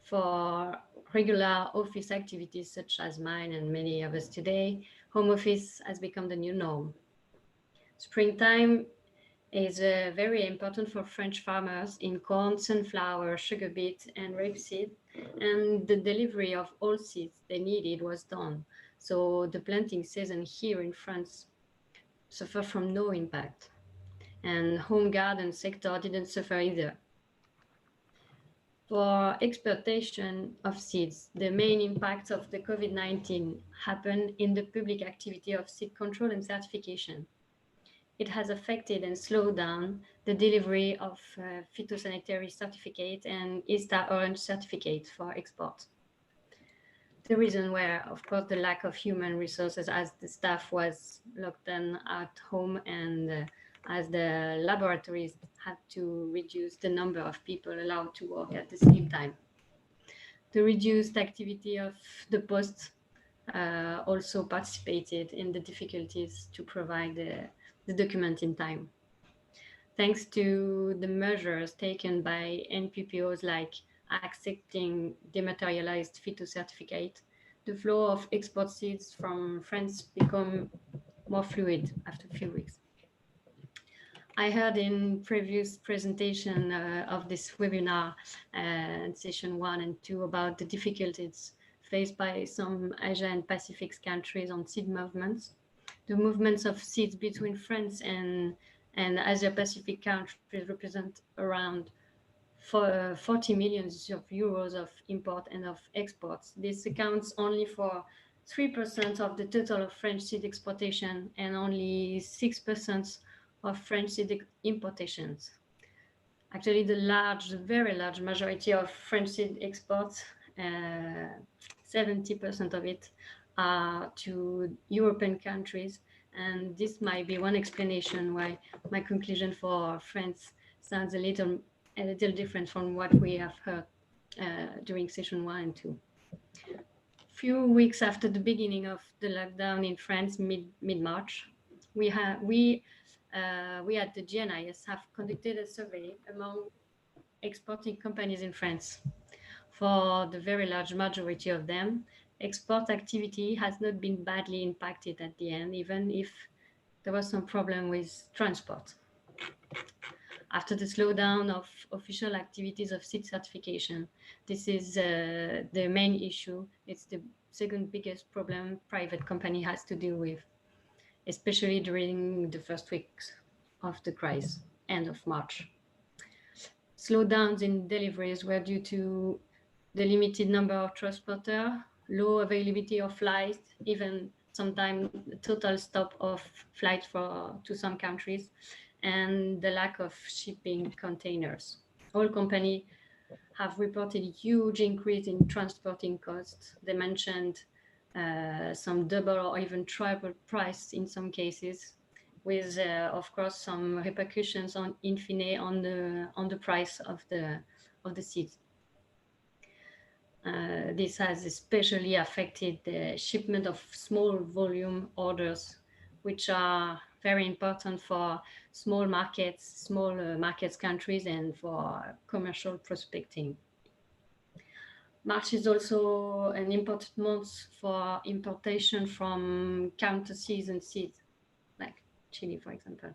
Speaker 7: For regular office activities such as mine and many of us today, home office has become the new norm. Springtime is very important for French farmers in corn, sunflower, sugar beet, and rapeseed, and the delivery of all seeds they needed was done. So the planting season here in France suffered from no impact, and home garden sector didn't suffer either. For exportation of seeds, the main impact of the COVID-19 happened in the public activity of seed control and certification. It has affected and slowed down the delivery of phytosanitary certificate and Easter Orange certificate for export. The reason were, of course, the lack of human resources as the staff was locked down at home and as the laboratories had to reduce the number of people allowed to work at the same time. The reduced activity of the post also participated in the difficulties to provide the document in time. Thanks to the measures taken by NPPOs like accepting dematerialized phytocertificate, the flow of export seeds from France become more fluid after a few weeks. I heard in previous presentation of this webinar session 1 and 2 about the difficulties faced by some Asia and Pacific countries on seed movements. The movements of seeds between France and Asia Pacific countries represent around 40 million euros of import and of exports. This accounts only for 3% of the total of French seed exportation and only 6% of French seed importations. Actually, the very large majority of French seed exports, 70% of it, are to European countries, and this might be one explanation why my conclusion for France sounds a little different from what we have heard during session 1 and 2. Few weeks after the beginning of the lockdown in France, mid-March, we at the GNIS have conducted a survey among exporting companies in France. For the very large majority of them, export activity has not been badly impacted at the end, even if there was some problem with transport. After the slowdown of official activities of seed certification, this is the main issue. It's the second biggest problem private company has to deal with, especially during the first weeks of the crisis, end of March. Slowdowns in deliveries were due to the limited number of transporters, low availability of flights, even sometimes total stop of flights to some countries, and the lack of shipping containers. All companies have reported a huge increase in transporting costs. They mentioned some double or even triple price in some cases, with of course some repercussions on the price of the seeds. This has especially affected the shipment of small volume orders, which are very important for small markets countries and for commercial prospecting. March is also an important month for importation from counter-season seeds like Chile, for example.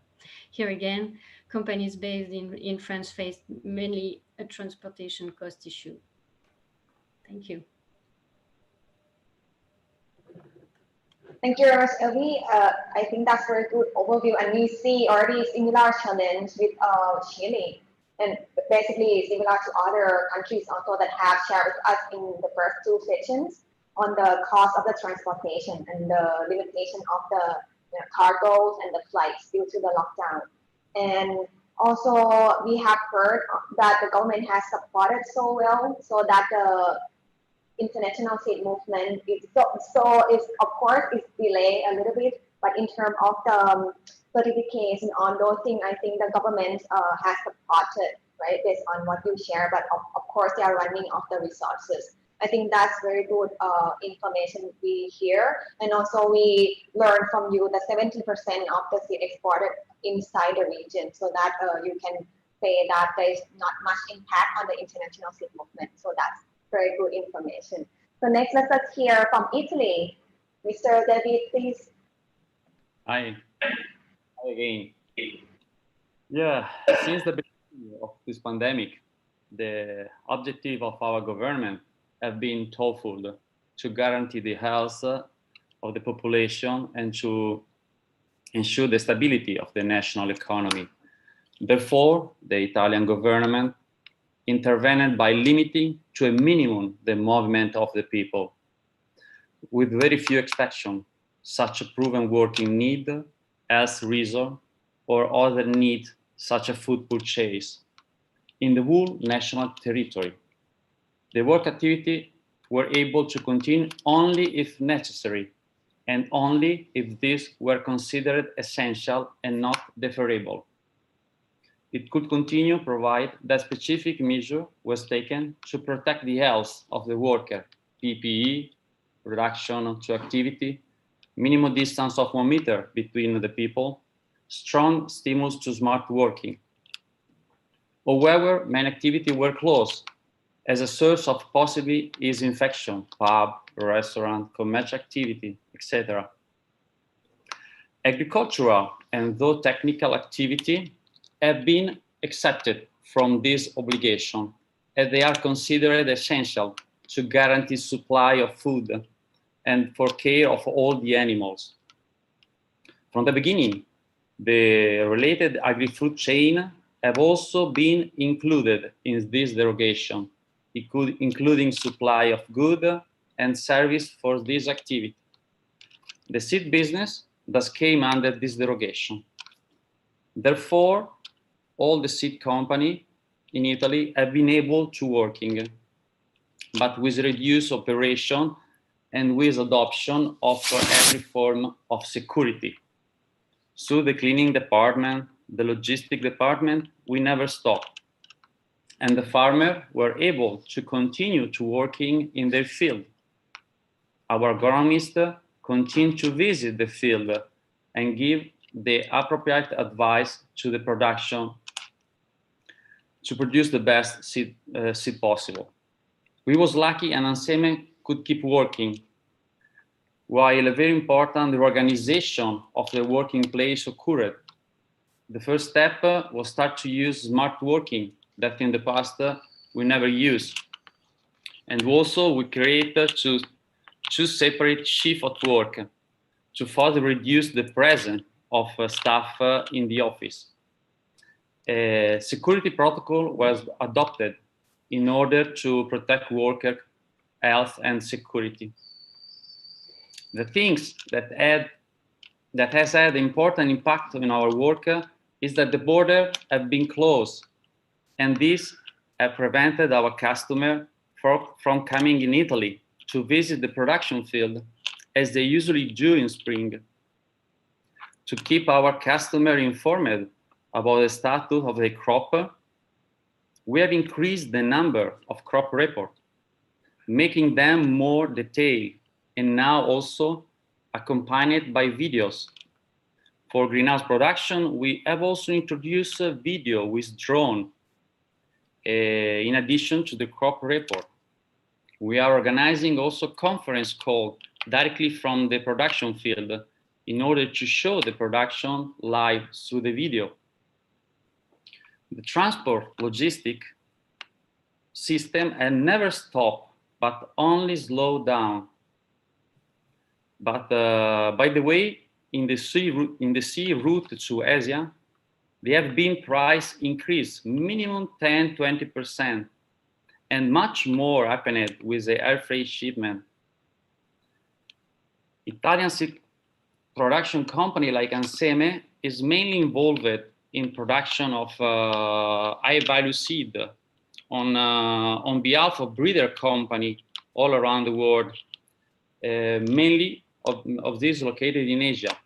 Speaker 7: Here again, companies based in France face mainly a transportation cost issue. Thank you.
Speaker 1: Thank you, Ms. Elvi. I think that's a very good overview, and we see already similar challenge with Chile, and basically similar to other countries also that have shared with us in the first two sessions on the cost of the transportation and the limitation of the cargoes and the flights due to the lockdown. And also, we have heard that the government has supported so well, so that the international seed movement is so is of course it's delayed a little bit, but in terms of the certification on those things, I think the government has supported, right, based on what you share. But of course, they are running off the resources. I think that's very good information we hear, and also we learn from you that 70% of the seed exported inside the region, so that you can say that there is not much impact on the international seed movement. So that's very good information. So next, let's hear from Italy. Mr. David, please.
Speaker 8: Hi. Hi again. Yeah, since the beginning of this pandemic, the objective of our government have been twofold: to guarantee the health of the population and to ensure the stability of the national economy. Therefore, the Italian government intervened by limiting to a minimum the movement of the people, with very few exceptions, such a proven working need, health reason, or other need, such as food purchase, in the whole national territory. The work activity were able to continue only if necessary, and only if these were considered essential and not deferrable. It could continue provided that specific measure was taken to protect the health of the worker: PPE, reduction to activity, minimum distance of 1 meter between the people, strong stimulus to smart working. However, many activities were closed as a source of possibly easy infection: pub, restaurant, commercial activity, etc. Agricultural and though technical activity have been excepted from this obligation, as they are considered essential to guarantee supply of food and for care of all the animals. From the beginning, the related agri-food chain have also been included in this derogation, including supply of goods and service for this activity. The seed business thus came under this derogation. Therefore, all the seed companies in Italy have been able to working, but with reduced operation and with adoption of every form of security. So the cleaning department, the logistic department, we never stopped. And the farmers were able to continue to working in their field. Our agronomists continue to visit the field and give the appropriate advice to the production to produce the best seed possible. We was lucky and Anseme could keep working, while a very important reorganization of the working place occurred. The first step was start to use smart working that in the past we never used. And also we created two separate shifts at work to further reduce the presence of staff in the office. A security protocol was adopted in order to protect worker health and security. The things that has had important impact on our work is that the border have been closed, and this have prevented our customer from coming in Italy to visit the production field as they usually do in spring. To keep our customer informed about the status of the crop, we have increased the number of crop reports, making them more detailed and now also accompanied by videos. For greenhouse production, we have also introduced a video with drone in addition to the crop report. We are organizing also conference call directly from the production field in order to show the production live through the video. The transport logistic system had never stopped, but only slowed down. But by the way, in the sea route to Asia, there have been price increase, minimum 10–20%, and much more happened with the air freight shipment. Italian seed production company like Anseme is mainly involved in production of high-value seed on behalf of breeder company all around the world, mainly of these located in Asia.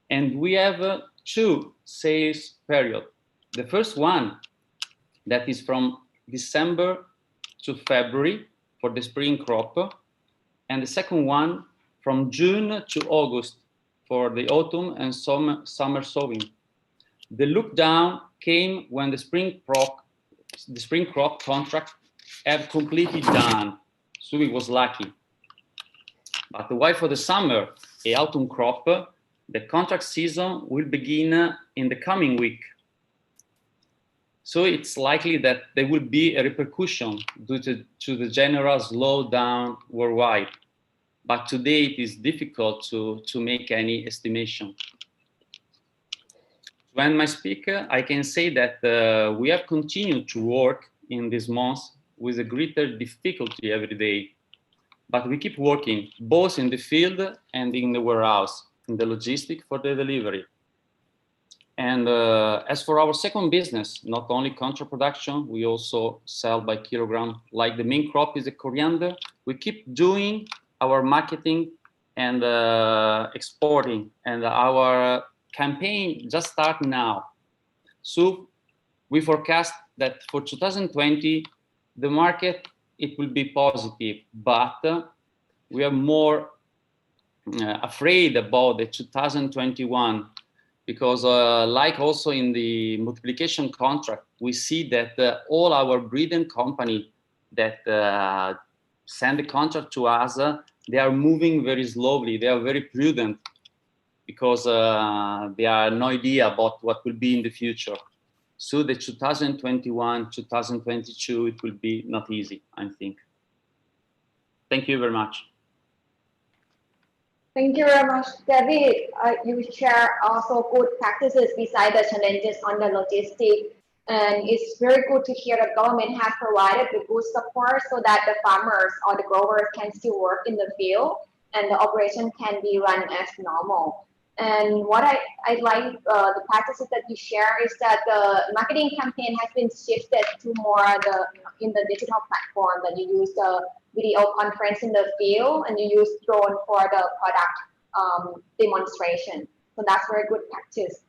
Speaker 8: And we have two sales periods. The first one that is from December to February for the spring crop, and the second one from June to August for the autumn and summer sowing. The lockdown came when the spring crop contract have completely done, so we was lucky. But while for the summer, the autumn crop, the contract season will begin in the coming week. So it's likely that there will be a repercussion due to the general slowdown worldwide. But today it is difficult to make any estimation. When I speak, I can say that we have continued to work in this month with a greater difficulty every day. But we keep working both in the field and in the warehouse, in the logistic for the delivery. And as for our second business, not only contract production, we also sell by kilogram. Like the main crop is the coriander, we keep doing our marketing and exporting, and our campaign just start now. So we forecast that for 2020, the market, it will be positive, but we are more afraid about the 2021 because like also in the multiplication contract, we see that all our breeding company that send the contract to us, they are moving very slowly, they are very prudent because they have no idea about what will be in the future. So the 2021, 2022, it will be not easy, I think. Thank you very much.
Speaker 1: Thank you very much, David. You share also good practices beside the challenges on the logistics. And it's very good to hear the government has provided the good support so that the farmers or the growers can still work in the field and the operation can be run as normal. And what I like the practices that you share is that the marketing campaign has been shifted to more in the digital platform, that you use the video conference in the field and you use drone for the product demonstration. So that's very good practice.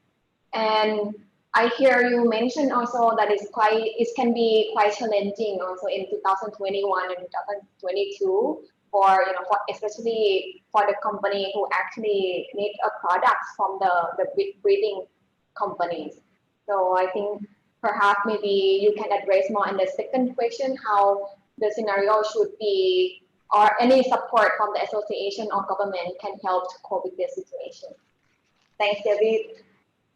Speaker 1: And I hear you mention also that it can be quite challenging also in 2021 and 2022 for especially for the company who actually need a product from the breeding companies. So I think perhaps maybe you can address more in the second question how the scenario should be, or any support from the association or government can help to cope with this situation. Thanks, David.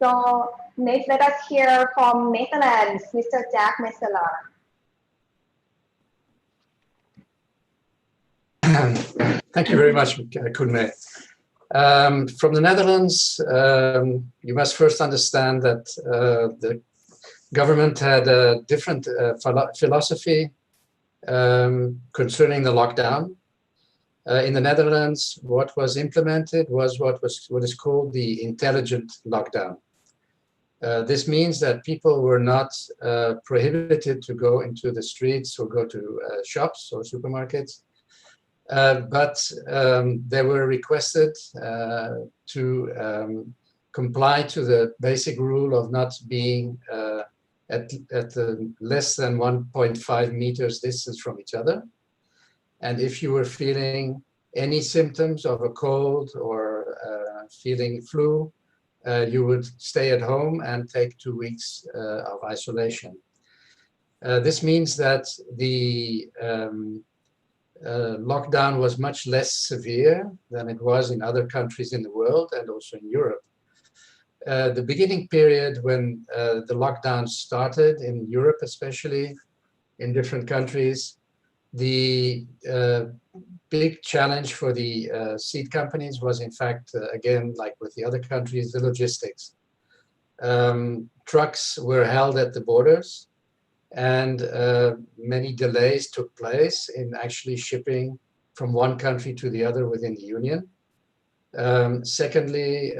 Speaker 1: So next, let us hear from Netherlands, Mr. Jack Messeler.
Speaker 9: Thank you very much, Kunme. From the Netherlands, you must first understand that the government had a different philosophy concerning the lockdown. In the Netherlands, what was implemented was what is called the intelligent lockdown. This means that people were not prohibited to go into the streets or go to shops or supermarkets, but they were requested to comply to the basic rule of not being at less than 1.5 meters distance from each other. And if you were feeling any symptoms of a cold or feeling flu, you would stay at home and take 2 weeks of isolation. This means that the lockdown was much less severe than it was in other countries in the world and also in Europe. The beginning period when the lockdown started in Europe, especially in different countries, the big challenge for the seed companies was, in fact, again, like with the other countries, the logistics. Trucks were held at the borders, and many delays took place in actually shipping from one country to the other within the Union. Secondly,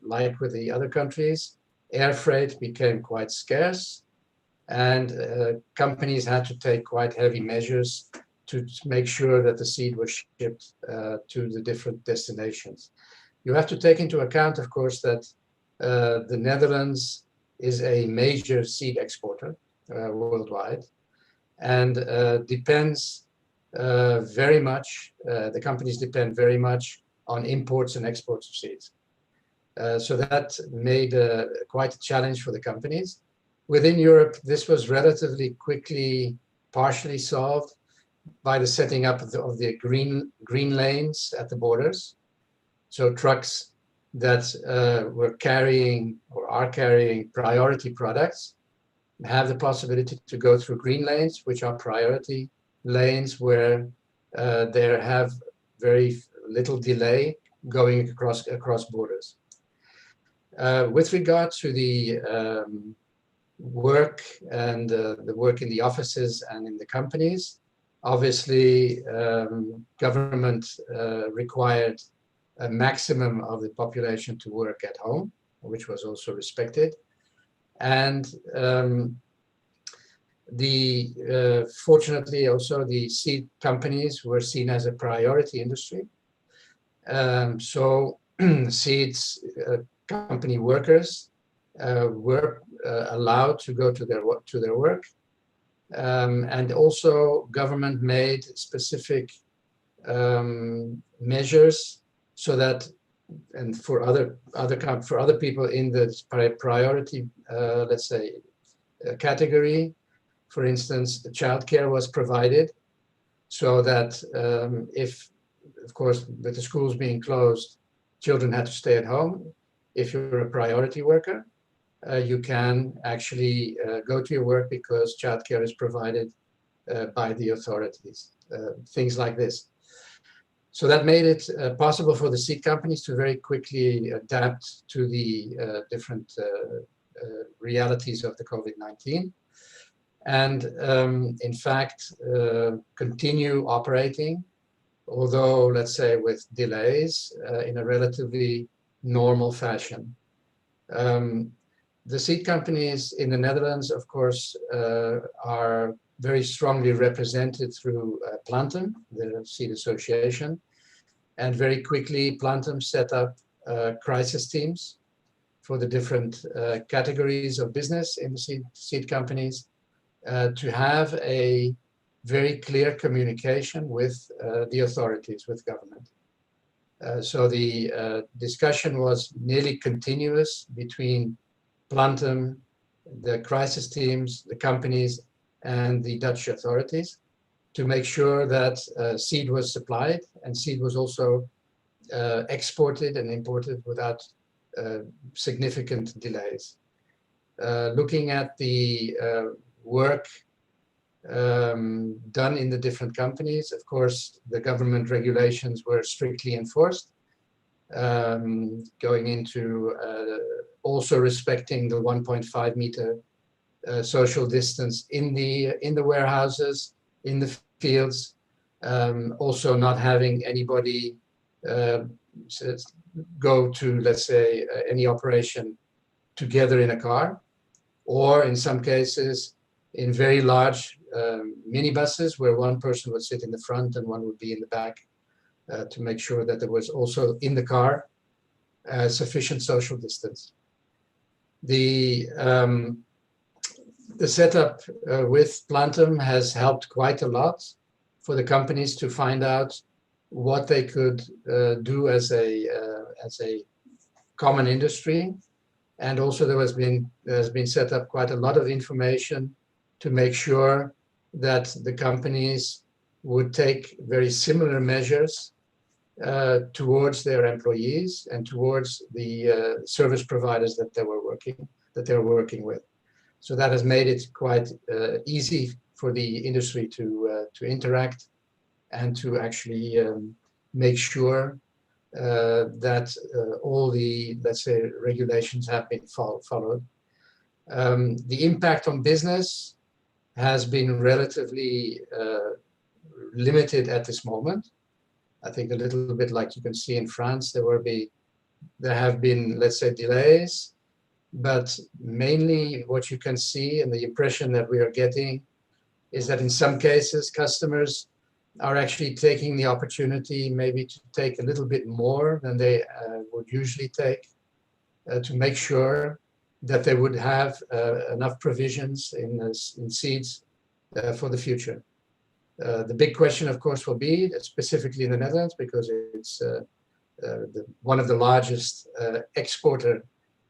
Speaker 9: like with the other countries, air freight became quite scarce, and companies had to take quite heavy measures to make sure that the seed was shipped to the different destinations. You have to take into account, of course, that the Netherlands is a major seed exporter worldwide, and depends very much, the companies depend very much on imports and exports of seeds. So that made quite a challenge for the companies. Within Europe, this was relatively quickly partially solved by the setting up of the green lanes at the borders. So trucks that were carrying or are carrying priority products have the possibility to go through green lanes, which are priority lanes where there have very little delay going across borders. With regard to the work and the work in the offices and in the companies, obviously government required a maximum of the population to work at home, which was also respected. And fortunately also the seed companies were seen as a priority industry. So seeds company workers were allowed to go to their work. And also government made specific measures so that, and for other people in the priority, let's say, category, for instance, the childcare was provided so that if, of course, with the schools being closed, children had to stay at home. If you're a priority worker, you can actually go to your work because childcare is provided by the authorities, things like this. So that made it possible for the seed companies to very quickly adapt to the different realities of the COVID-19. And in fact, continue operating, although, let's say, with delays in a relatively normal fashion. The seed companies in the Netherlands, of course, are very strongly represented through Plantum, the seed association. And very quickly, Plantum set up crisis teams for the different categories of business in the seed companies to have a very clear communication with the authorities, with government. So the discussion was nearly continuous between Plantum, the crisis teams, the companies, and the Dutch authorities to make sure that seed was supplied and seed was also exported and imported without significant delays. Looking at the work done in the different companies, of course, the government regulations were strictly enforced, going into also respecting the 1.5 meter social distance in the warehouses, in the fields, also not having anybody go to, let's say, any operation together in a car, or in some cases in very large minibuses where one person would sit in the front and one would be in the back to make sure that there was also in the car sufficient social distance. The setup with Plantum has helped quite a lot for the companies to find out what they could do as a common industry. And also there has been set up quite a lot of information to make sure that the companies would take very similar measures towards their employees and towards the service providers that they were working with. So that has made it quite easy for the industry to interact and to actually make sure that all the, let's say, regulations have been followed. The impact on business has been relatively limited at this moment. I think a little bit like you can see in France, there have been, let's say, delays, but mainly what you can see and the impression that we are getting is that in some cases customers are actually taking the opportunity maybe to take a little bit more than they would usually take to make sure that they would have enough provisions in seeds for the future. The big question, of course, will be, specifically in the Netherlands, because it's one of the largest exporter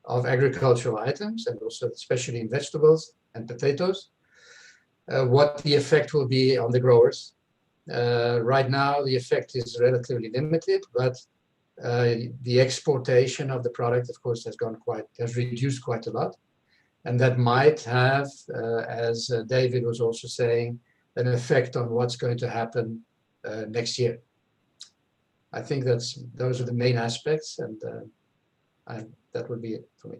Speaker 9: of agricultural items, and also especially in vegetables and potatoes, what the effect will be on the growers. Right now, the effect is relatively limited, but the exportation of the product, of course, has reduced quite a lot. And that might have, as David was also saying, an effect on what's going to happen next year. I think those are the main aspects, and that would be it for me.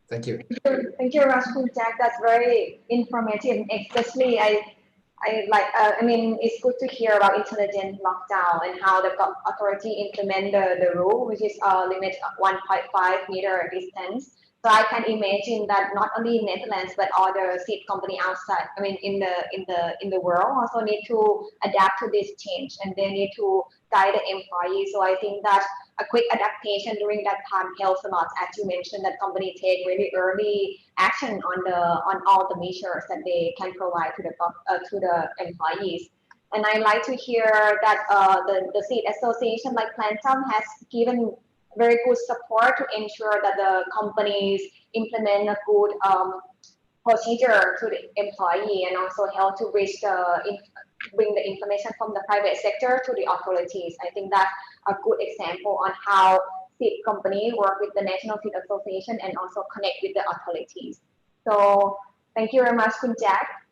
Speaker 9: Thank you.
Speaker 1: Thank you very much, Jack. That's very informative. Especially, I mean, it's good to hear about intelligent lockdown and how the authority implement the rule, which is limit 1.5 meter distance. So I can imagine that not only in Netherlands but other seed company outside, I mean, in the world also need to adapt to this change, and they need to guide the employees. So I think that a quick adaptation during that time helps a lot. As you mentioned, that company take really early action on all the measures that they can provide to the employees. And I like to hear that the seed association like Plantum has given very good support to ensure that the companies implement a good procedure to the employee, and also help to bring the information from the private sector to the authorities. I think that's a good example on how seed company work with the National Seed Association and also connect with the authorities. So thank you very much, Kun Jack.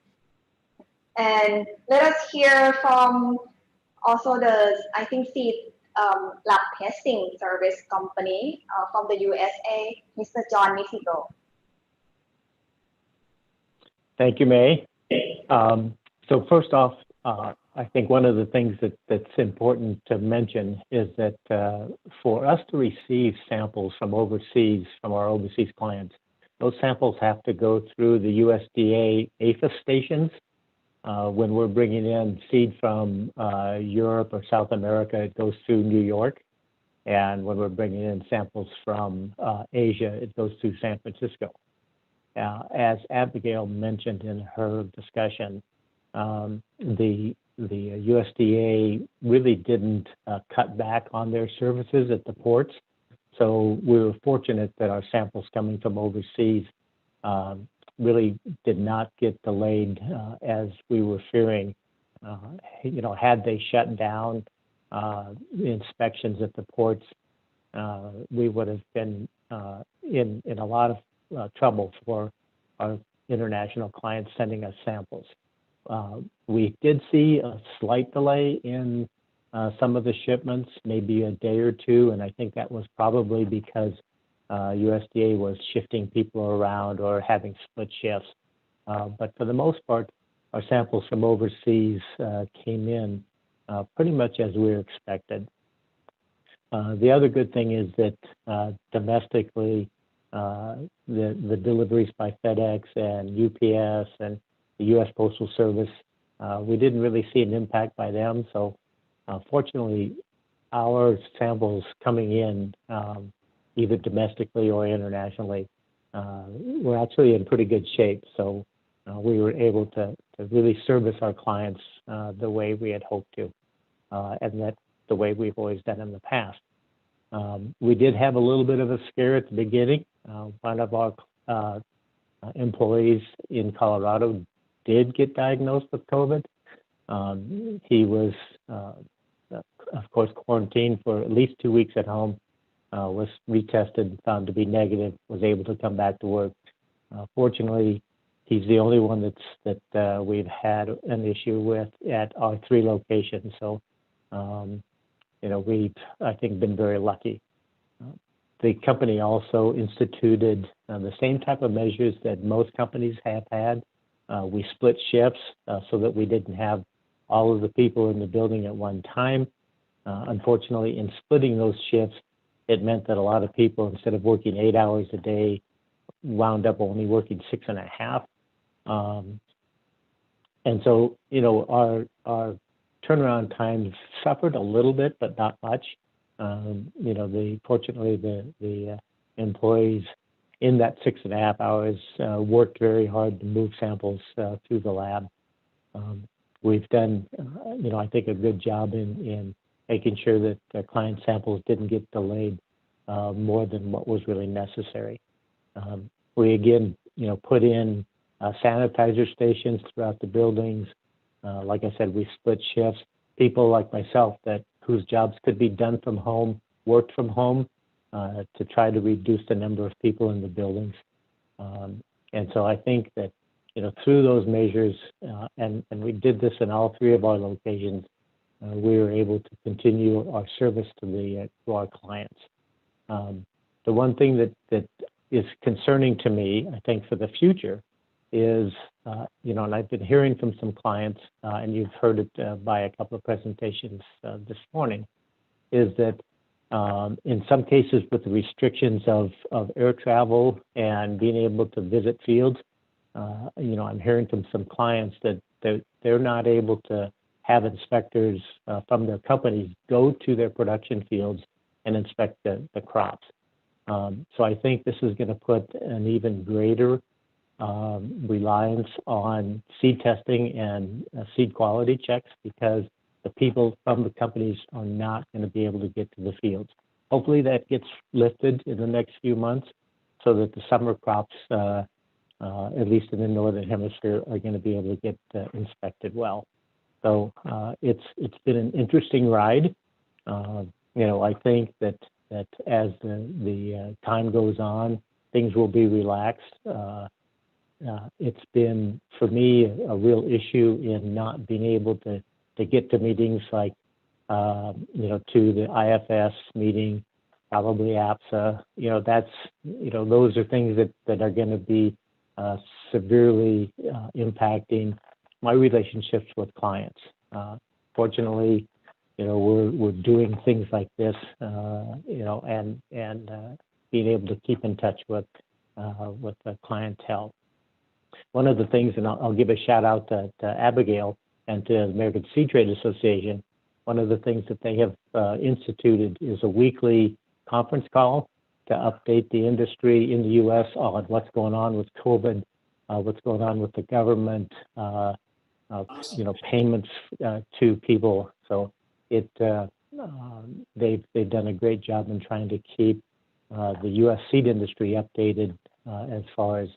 Speaker 1: And let us hear from also I think seed lab testing service company from the USA, Mr. John Misigo.
Speaker 10: Thank you, May. So first off, I think one of the things that's important to mention is that for us to receive samples from overseas, from our overseas clients, those samples have to go through the USDA APHIS stations. When we're bringing in seed from Europe or South America, it goes through New York. And when we're bringing in samples from Asia, it goes through San Francisco. As Abigail mentioned in her discussion, the USDA really didn't cut back on their services at the ports. So we were fortunate that our samples coming from overseas really did not get delayed as we were fearing. Had they shut down the inspections at the ports, we would have been in a lot of trouble for our international clients sending us samples. We did see a slight delay in some of the shipments, maybe a day or two, and I think that was probably because USDA was shifting people around or having split shifts. But for the most part, our samples from overseas came in pretty much as we expected. The other good thing is that domestically, the deliveries by FedEx and UPS and the U.S. Postal Service, we didn't really see an impact by them. So fortunately, our samples coming in, either domestically or internationally, we're actually in pretty good shape. So we were able to really service our clients the way we had hoped to, and that's the way we've always done in the past. We did have a little bit of a scare at the beginning. One of our employees in Colorado did get diagnosed with COVID. He was, of course, quarantined for at least 2 weeks at home, was retested, found to be negative, was able to come back to work. Fortunately, he's the only one that we've had an issue with at our 3 locations. So, we've, I think, been very lucky. The company also instituted the same type of measures that most companies have had. We split shifts so that we didn't have all of the people in the building at one time. Unfortunately, in splitting those shifts, it meant that a lot of people, instead of working 8 hours a day, wound up only working 6.5. And so, our turnaround times suffered a little bit, but not much. Fortunately, the employees in that 6.5 hours worked very hard to move samples through the lab. We've done, I think, a good job in making sure that the client samples didn't get delayed more than what was really necessary. We again, put in sanitizer stations throughout the buildings. Like I said, we split shifts. People like myself whose jobs could be done from home worked from home to try to reduce the number of people in the buildings. And so I think that through those measures, and we did this in all 3 of our locations, we were able to continue our service to our clients. The one thing that is concerning to me, I think, for the future is, and I've been hearing from some clients, and you've heard it by a couple of presentations this morning, is that in some cases with the restrictions of air travel and being able to visit fields, I'm hearing from some clients that they're not able to have inspectors from their companies go to their production fields and inspect the crops. So I think this is going to put an even greater reliance on seed testing and seed quality checks, because the people from the companies are not going to be able to get to the fields. Hopefully that gets lifted in the next few months so that the summer crops, at least in the Northern Hemisphere, are going to be able to get inspected well. So it's been an interesting ride. I think that as the time goes on, things will be relaxed. It's been, for me, a real issue in not being able to get to meetings like, to the IFS meeting, probably APSA. Those are things that are going to be severely impacting my relationships with clients. Fortunately, we're doing things like this, and being able to keep in touch with the clientele. One of the things, and I'll give a shout out to Abigail and to the American Seed Trade Association, one of the things that they have instituted is a weekly conference call to update the industry in the U.S. on what's going on with COVID, what's going on with the government, payments to people. So they've done a great job in trying to keep the U.S. seed industry updated as far as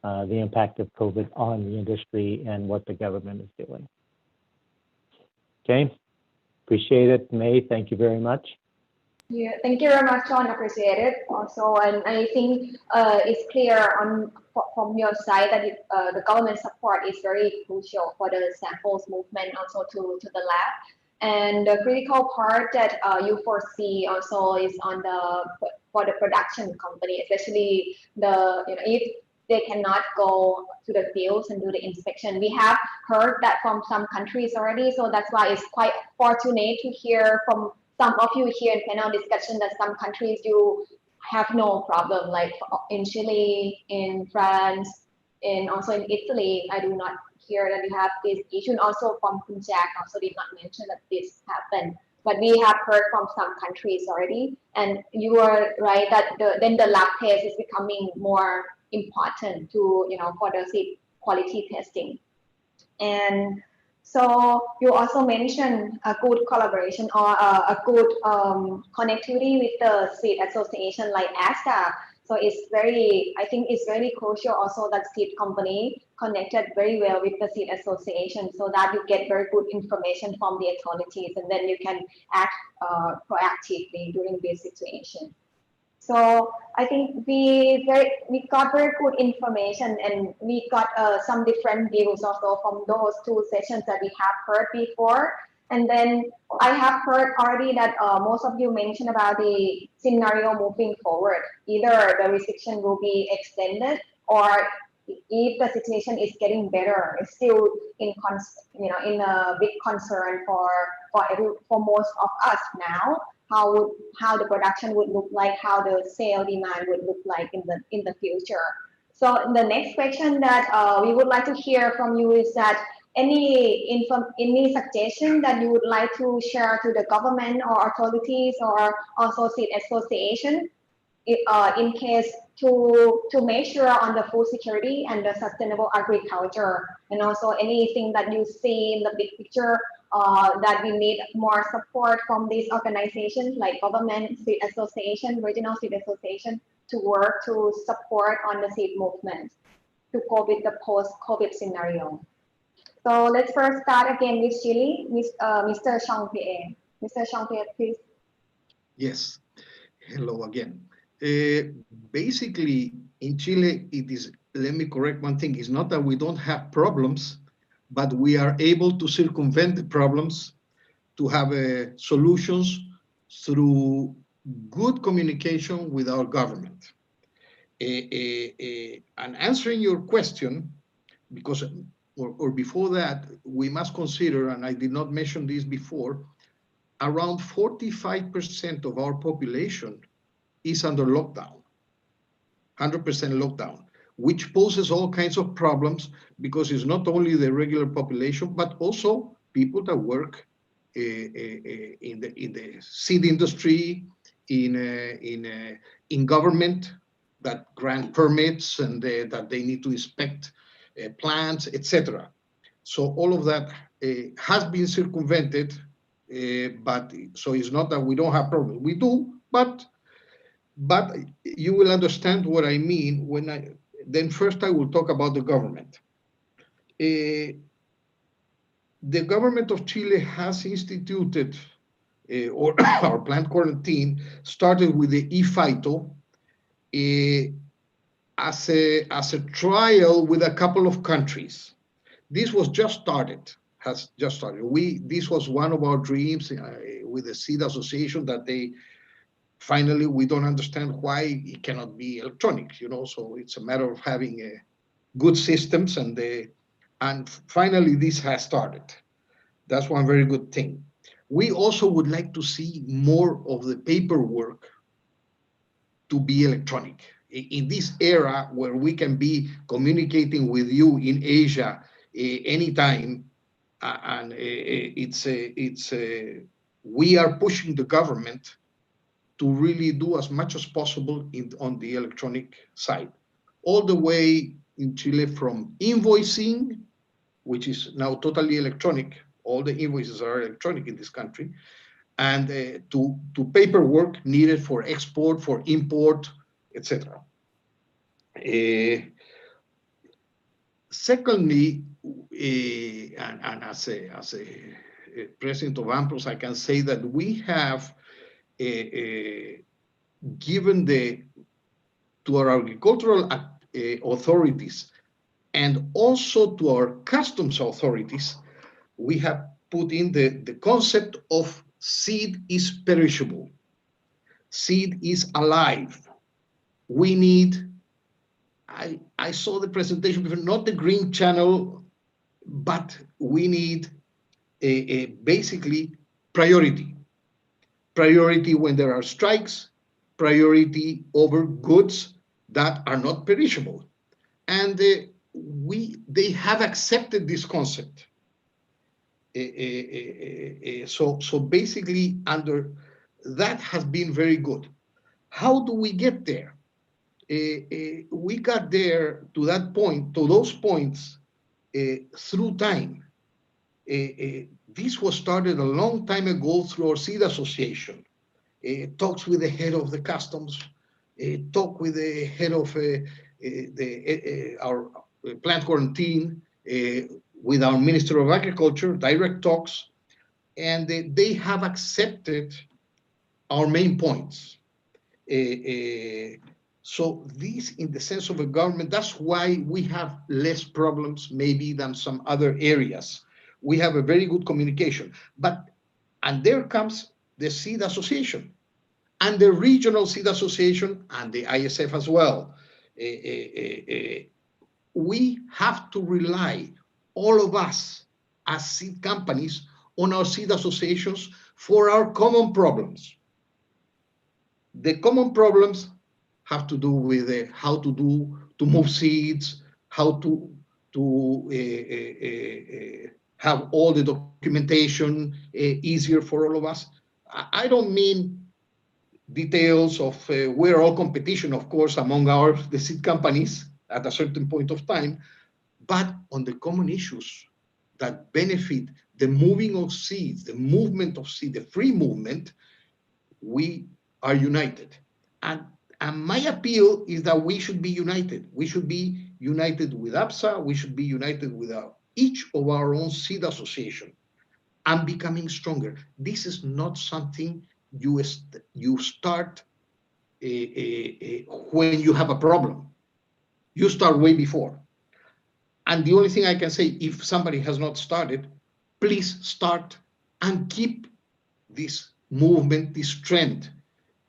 Speaker 10: the impact of COVID on the industry and what the government is doing. Okay, appreciate it. May, thank you very much.
Speaker 1: Yeah, thank you very much, John. Appreciate it also, and I think it's clear from your side that the government support is very crucial for the samples movement also to the lab. And the critical part that you foresee also is for the production company, especially if they cannot go to the fields and do the inspection. We have heard that from some countries already, so that's why it's quite fortunate to hear from some of you here in panel discussion that some countries you have no problem, like in Chile, in France, and also in Italy. I do not hear that you have this issue. And also from Punjab, also did not mention that this happened. But we have heard from some countries already. And you are right that then the lab test is becoming more important to, for the seed quality testing. And so you also mentioned a good collaboration or a good connectivity with the seed association like ASTA. So I think it's very crucial also that seed company connected very well with the seed association so that you get very good information from the authorities and then you can act proactively during this situation. So I think we got very good information and we got some different views also from those two sessions that we have heard before. And then I have heard already that most of you mentioned about the scenario moving forward. Either the restriction will be extended or if the situation is getting better, it's still in a big concern for most of us now. How the production would look like, how the sale demand would look like in the future. So the next question that we would like to hear from you is that any suggestion that you would like to share to the government or authorities or association in case to make sure on the food security and the sustainable agriculture, and also anything that you see in the big picture that we need more support from these organizations like government, seed association, regional seed association to work to support on the seed movement to cope with the post-COVID scenario. So let's first start again with Chile, Mr. Jean-Pierre. Mr. Jean-Pierre, please.
Speaker 6: Yes, hello again. Basically, in Chile, it is, let me correct one thing, it's not that we don't have problems, but we are able to circumvent the problems to have solutions through good communication with our government. And answering your question, because or before that, we must consider, and I did not mention this before, around 45% of our population is under lockdown, 100% lockdown, which poses all kinds of problems because it's not only the regular population, but also people that work in the seed industry, in government that grant permits and that they need to inspect plants, etc. So all of that has been circumvented, but so it's not that we don't have problems. We do, but you will understand what I mean when then first I will talk about the government. The government of Chile has instituted, or our plant quarantine started with the e-phyto as a trial with a couple of countries. This was just started, has just started. This was one of our dreams with the Seed Association that finally, we don't understand why it cannot be electronic, so it's a matter of having good systems and finally this has started. That's one very good thing. We also would like to see more of the paperwork to be electronic. In this era where we can be communicating with you in Asia anytime, and we are pushing the government to really do as much as possible on the electronic side. All the way in Chile from invoicing, which is now totally electronic, all the invoices are electronic in this country, and to paperwork needed for export, for import, etc. Secondly, and as a president of AMPROS, I can say that we have given to our agricultural authorities and also to our customs authorities, we have put in the concept of seed is perishable. Seed is alive. We need, I saw the presentation before, not the green channel, but we need basically priority. Priority when there are strikes, priority over goods that are not perishable. And they have accepted this concept. So basically under that has been very good. How do we get there? We got there to that point, to those points through time. This was started a long time ago through our seed association. Talks with the head of the customs, talk with the head of our plant quarantine, with our Minister of Agriculture, direct talks, and they have accepted our main points. So this, in the sense of a government, that's why we have less problems maybe than some other areas. We have a very good communication, and there comes the seed association and the regional seed association and the ISF as well. We have to rely, all of us as seed companies, on our seed associations for our common problems. The common problems have to do with how to move seeds, how to have all the documentation easier for all of us. I don't mean details of we're all competition, of course, among the seed companies at a certain point of time, but on the common issues that benefit the moving of seeds, the movement of seed, the free movement, we are united. And my appeal is that we should be united. We should be united with APSA. We should be united with each of our own seed association and becoming stronger. This is not something you start when you have a problem. You start way before. And the only thing I can say, if somebody has not started, please start and keep this movement, this trend.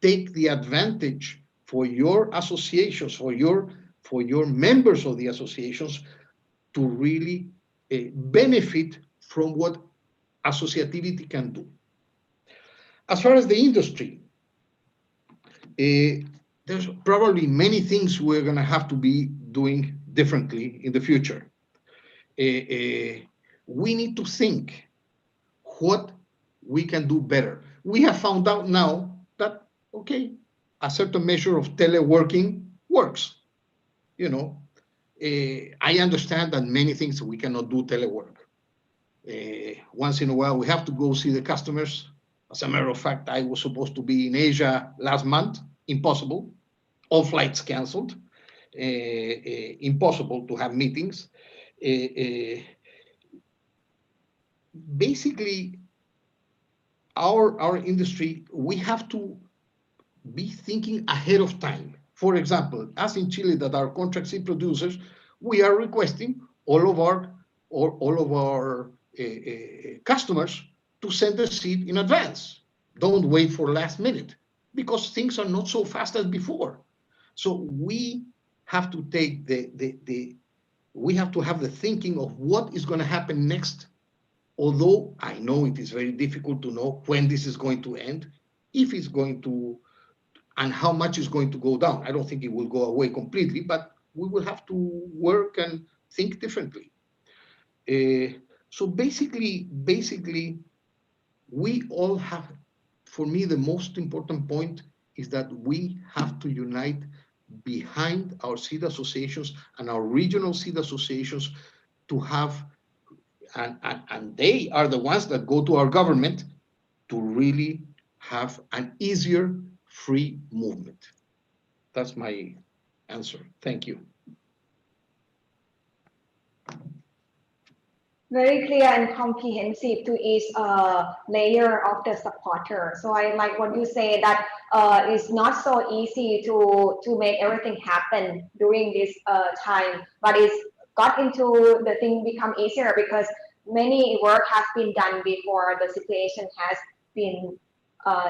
Speaker 6: Take the advantage for your associations, for your members of the associations, to really benefit from what associativity can do. As far as the industry, there's probably many things we're going to have to be doing differently in the future. We need to think what we can do better. We have found out now that, okay, a certain measure of teleworking works. You know, I understand that many things we cannot do telework. Once in a while, we have to go see the customers. As a matter of fact, I was supposed to be in Asia last month. Impossible. All flights canceled. Impossible to have meetings. Basically, our industry, we have to be thinking ahead of time. For example, as in Chile, that are contract seed producers, we are requesting all of our customers to send the seed in advance. Don't wait for last minute, because things are not so fast as before. So we have to take we have to have the thinking of what is going to happen next. Although I know it is very difficult to know when this is going to end, if it's going to, and how much is going to go down. I don't think it will go away completely, but we will have to work and think differently. So basically, we all have, for me, the most important point is that we have to unite behind our seed associations and our regional seed associations to have, and they are the ones that go to our government to really have an easier free movement. That's my answer. Thank you.
Speaker 1: Very clear and comprehensive to each layer of the supporter. So I like what you say, that it's not so easy to make everything happen during this time, but it's got into the thing become easier because many work has been done before the situation has been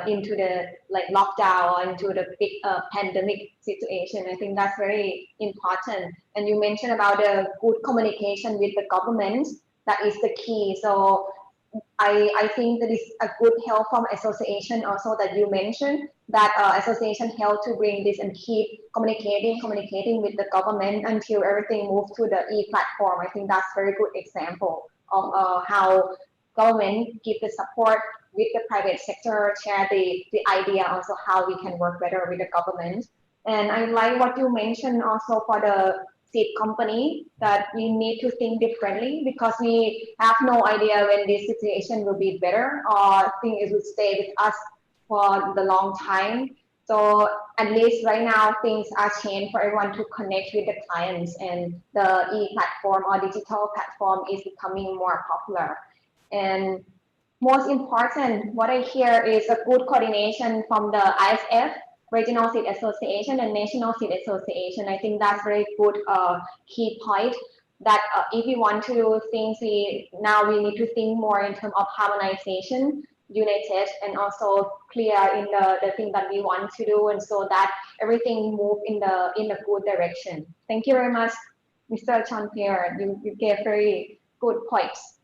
Speaker 1: into the lockdown or into the big pandemic situation. I think that's very important. And you mentioned about the good communication with the government. That is the key. So I think that is a good help from association also that you mentioned, that association help to bring this and keep communicating with the government until everything moves to the e-platform. I think that's very good example of how government give the support with the private sector, share the idea also how we can work better with the government. And I like what you mentioned also for the seed company, that we need to think differently because we have no idea when this situation will be better or think it will stay with us for the long time. So at least right now things are changed for everyone to connect with the clients, and the e-platform or digital platform is becoming more popular. And most important, what I hear is a good coordination from the ISF, Regional Seed Association, and National Seed Association. I think that's very good key point, that if we want to do things, we need to think more in terms of harmonization, united, and also clear in the thing that we want to do, and so that everything move in the good direction. Thank you very much, Mr. Jean-Pierre. You gave very good points.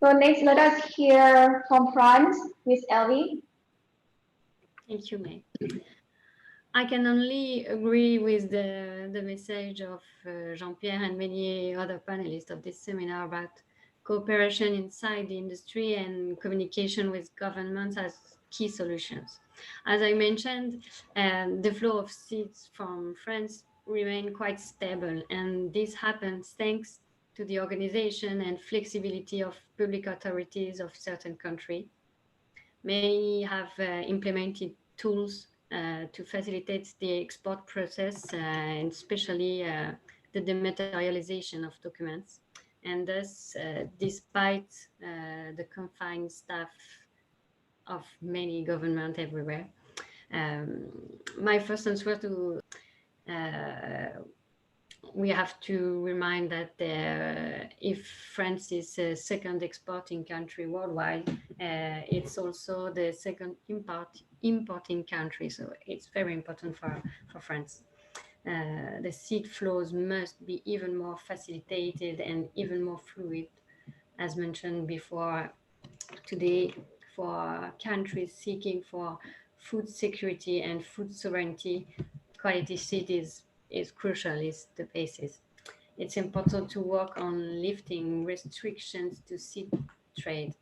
Speaker 1: So next, let us hear from France, Ms. Elvie.
Speaker 7: Thank you, May. I can only agree with the message of Jean-Pierre and many other panelists of this seminar about cooperation inside the industry and communication with governments as key solutions. As I mentioned, the flow of seeds from France remain quite stable, and this happens thanks to the organization and flexibility of public authorities of certain countries. Many have implemented tools to facilitate the export process, and especially the dematerialization of documents. And thus, despite the confined staff of many governments everywhere, my first answer to we have to remind that if France is a second exporting country worldwide, it's also the second importing country. So it's very important for France. The seed flows must be even more facilitated and even more fluid, as mentioned before today, for countries seeking for food security and food sovereignty. Quality seed is crucial, is the basis. It's important to work on lifting restrictions to seed trade,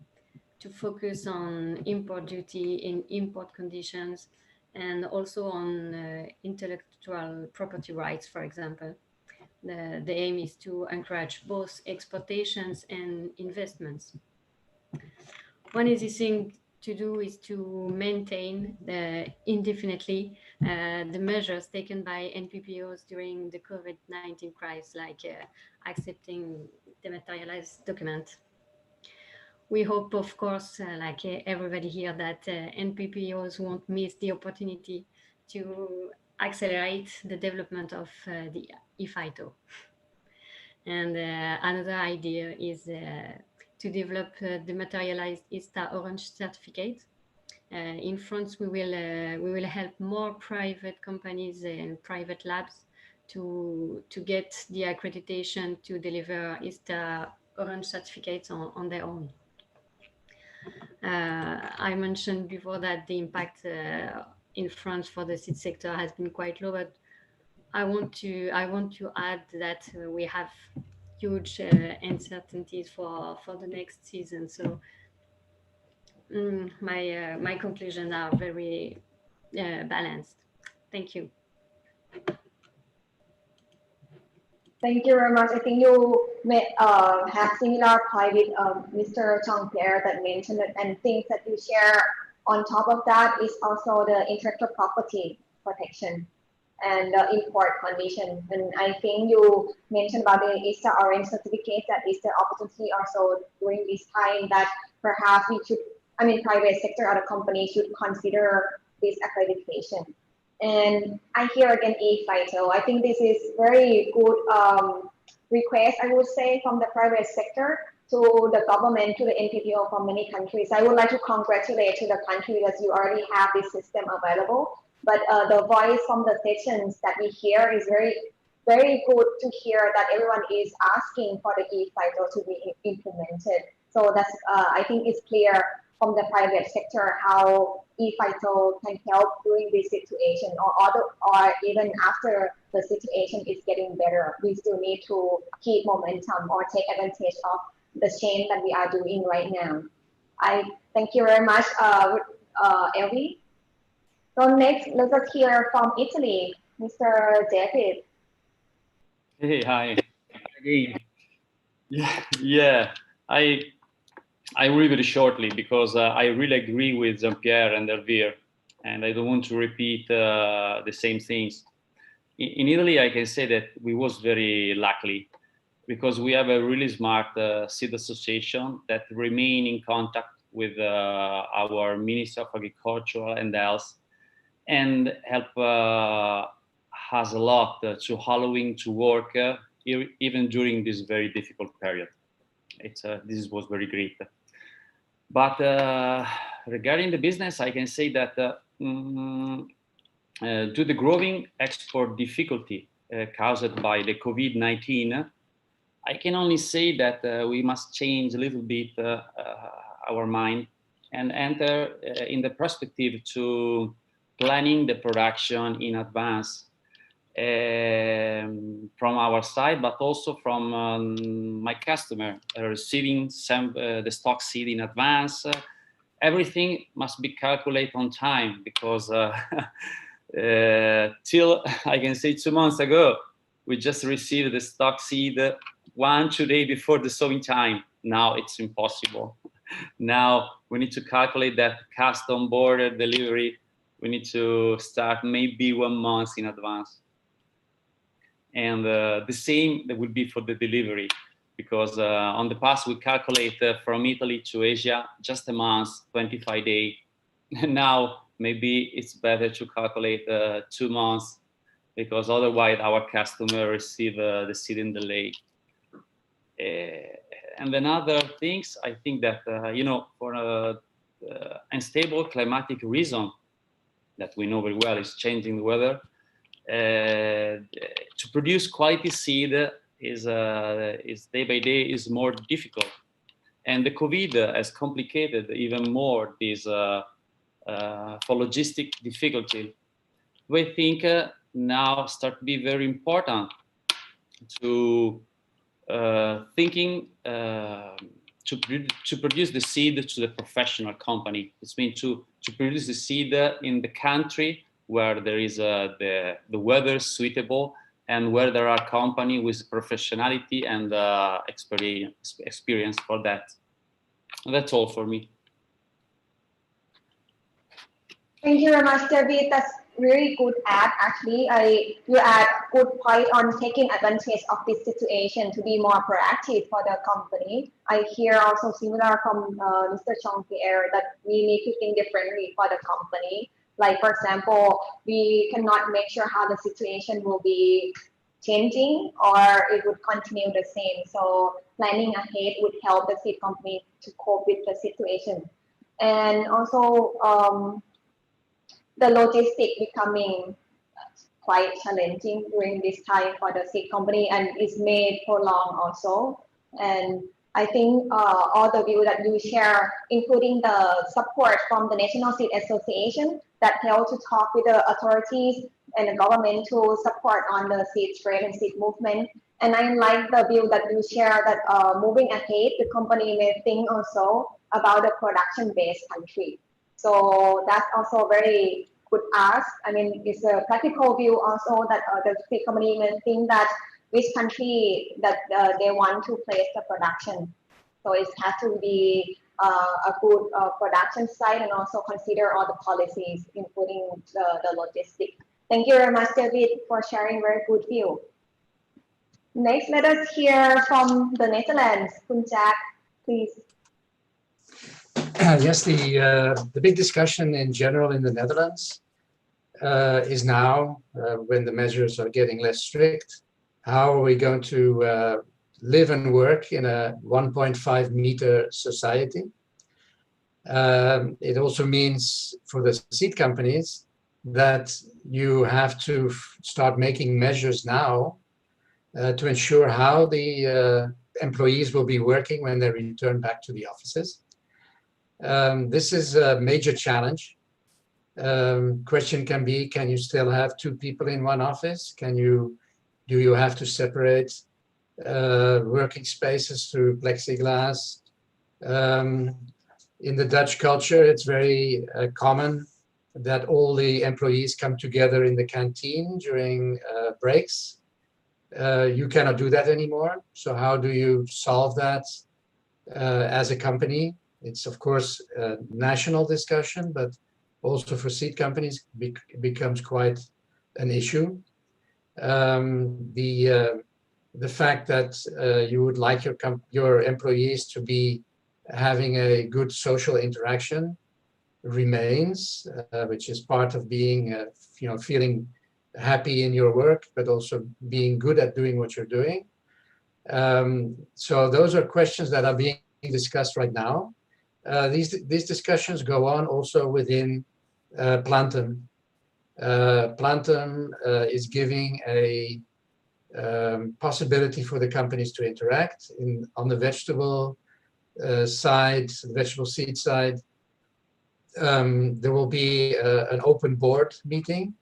Speaker 7: to focus on import duty in import conditions, and also on intellectual property rights, for example. The aim is to encourage both exportations and investments. One easy thing to do is to maintain indefinitely the measures taken by NPPOs during the COVID-19 crisis, like accepting dematerialized documents. We hope, of course, like everybody here, that NPPOs won't miss the opportunity to accelerate the development of the eFITO. And another idea is to develop the materialized ISTA Orange certificate. In France, we will help more private companies and private labs to get the accreditation to deliver ISTA Orange certificates on their own. I mentioned before that the impact in France for the seed sector has been quite low, but I want to add that we have huge uncertainties for the next season. So my conclusions are very balanced. Thank you.
Speaker 1: Thank you very much. I think you may have similar point with Mr. Jean-Pierre that mentioned it, and things that you share on top of that is also the intellectual property protection and import condition. And I think you mentioned about the ISTA Orange certificate, that is the opportunity also during this time that perhaps we should, private sector or the company should consider this accreditation. And I hear again eFITO. I think this is very good request, I would say, from the private sector to the government, to the NPPO from many countries. I would like to congratulate to the country that you already have this system available. But the voice from the sessions that we hear is very, very good to hear that everyone is asking for the eFITO to be implemented. So that's, I think it's clear from the private sector how eFITO can help during this situation, or even after the situation is getting better. We still need to keep momentum or take advantage of the change that we are doing right now. I thank you very much, Elvie. So next, let us hear from Italy, Mr. David.
Speaker 8: Hey, hi. Again. Yeah. I will very shortly, because I really agree with Jean-Pierre and Elvire. and I don't want to repeat the same things. In Italy, I can say that we was very lucky because we have a really smart seed association that remain in contact with our Minister of Agriculture and Health and help us a lot to allowing to work even during this very difficult period. This was very great. But regarding the business, I can say that due to the growing export difficulty caused by the COVID-19, I can only say that we must change a little bit our mind and enter in the perspective to planning the production in advance from our side, but also from my customer, receiving the stock seed in advance. Everything must be calculated on time because till I can say 2 months ago, we just received the stock seed 1-2 days before the sowing time. Now it's impossible. Now we need to calculate that custom border delivery. We need to start maybe 1 month in advance. And the same that will be for the delivery, because on the past we calculate from Italy to Asia just a month, 25 days. Now maybe it's better to calculate 2 months, because otherwise our customer receive the seed in delay. And then other things, I think that for unstable climatic reason that we know very well is changing the weather. To produce quality seed is day by day is more difficult, and the COVID has complicated even more this for logistic difficulty. We think now start to be very important to thinking to produce the seed to the professional company. This means to produce the seed in the country where there is the weather suitable and where there are companies with professionality and experience for that. That's all for me.
Speaker 1: Thank you very much, David. That's really good add. Actually, you add good point on taking advantage of this situation to be more proactive for the company. I hear also similar from Mr. Jean-Pierre that we need to think differently for the company. Like, for example, we cannot make sure how the situation will be changing or it would continue the same. So planning ahead would help the seed company to cope with the situation. And also the logistic becoming quite challenging during this time for the seed company, and it's made for long also. And I think all the view that you share, including the support from the National Seed Association that help to talk with the authorities and the government to support on the seed trade and seed movement. And I like the view that you share that moving ahead, the company may think also about the production-based country. So that's also very good ask. I mean, it's a practical view also that the seed company may think that which country that they want to place the production. So it has to be a good production site and also consider all the policies, including the logistics. Thank you very much, David, for sharing very good view. Next, let us hear from the Netherlands. Kun Jack, please.
Speaker 9: Yes, the big discussion in general in the Netherlands is now, when the measures are getting less strict, how are we going to live and work in a 1.5 meter society? It also means for the seed companies that you have to start making measures now to ensure how the employees will be working when they return back to the offices. This is a major challenge. Question can be, can you still have 2 people in one office? Do you have to separate working spaces through plexiglass? In the Dutch culture, it's very common that all the employees come together in the canteen during breaks. You cannot do that anymore. So how do you solve that as a company? It's of course a national discussion, but also for seed companies becomes quite an issue. The fact that you would like your employees to be having a good social interaction remains, which is part of being, feeling happy in your work, but also being good at doing what you're doing. So those are questions that are being discussed right now. These discussions go on also within Plantum. Plantum is giving a possibility for the companies to interact on the vegetable side, the vegetable seed side. There will be an open board meeting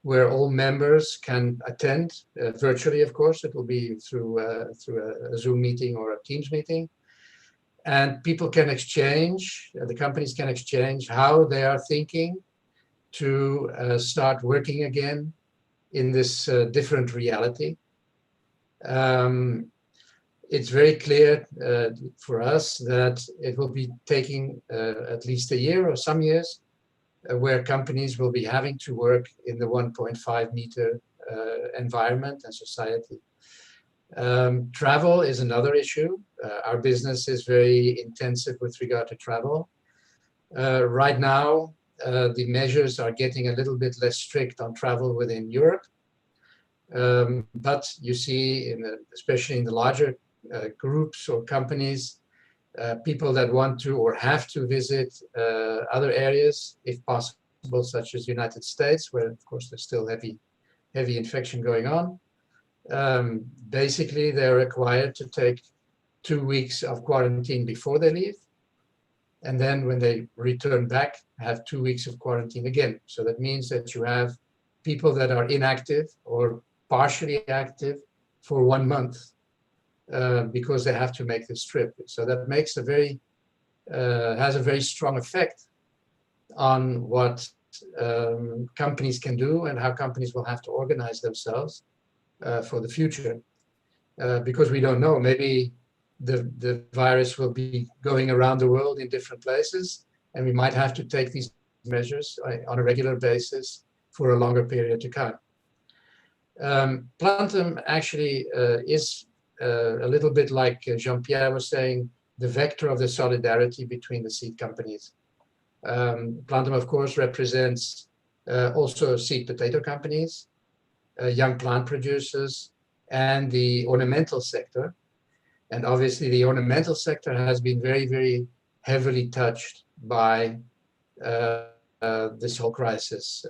Speaker 9: where all members can attend virtually, of course. It will be through a Zoom meeting or a Teams meeting. And people can exchange, the companies can exchange how they are thinking to start working again in this different reality. It's very clear for us that it will be taking at least a year or some years where companies will be having to work in the 1.5 meter environment and society. Travel is another issue. Our business is very intensive with regard to travel. Right now, the measures are getting a little bit less strict on travel within Europe. But you see, especially in the larger groups or companies, people that want to or have to visit other areas, if possible, such as the United States, where of course there's still heavy infection going on. Basically, they're required to take 2 weeks of quarantine before they leave. And then when they return back, have 2 weeks of quarantine again. So that means that you have people that are inactive or partially active for 1 month because they have to make this trip. So that makes has a very strong effect on what companies can do and how companies will have to organize themselves for the future. Because we don't know, maybe the virus will be going around the world in different places, and we might have to take these measures on a regular basis for a longer period to come. Plantum actually is a little bit like Jean-Pierre was saying, the vector of the solidarity between the seed companies. Plantum, of course, represents also seed potato companies, young plant producers, and the ornamental sector. And obviously the ornamental sector has been very, very heavily touched by this whole crisis.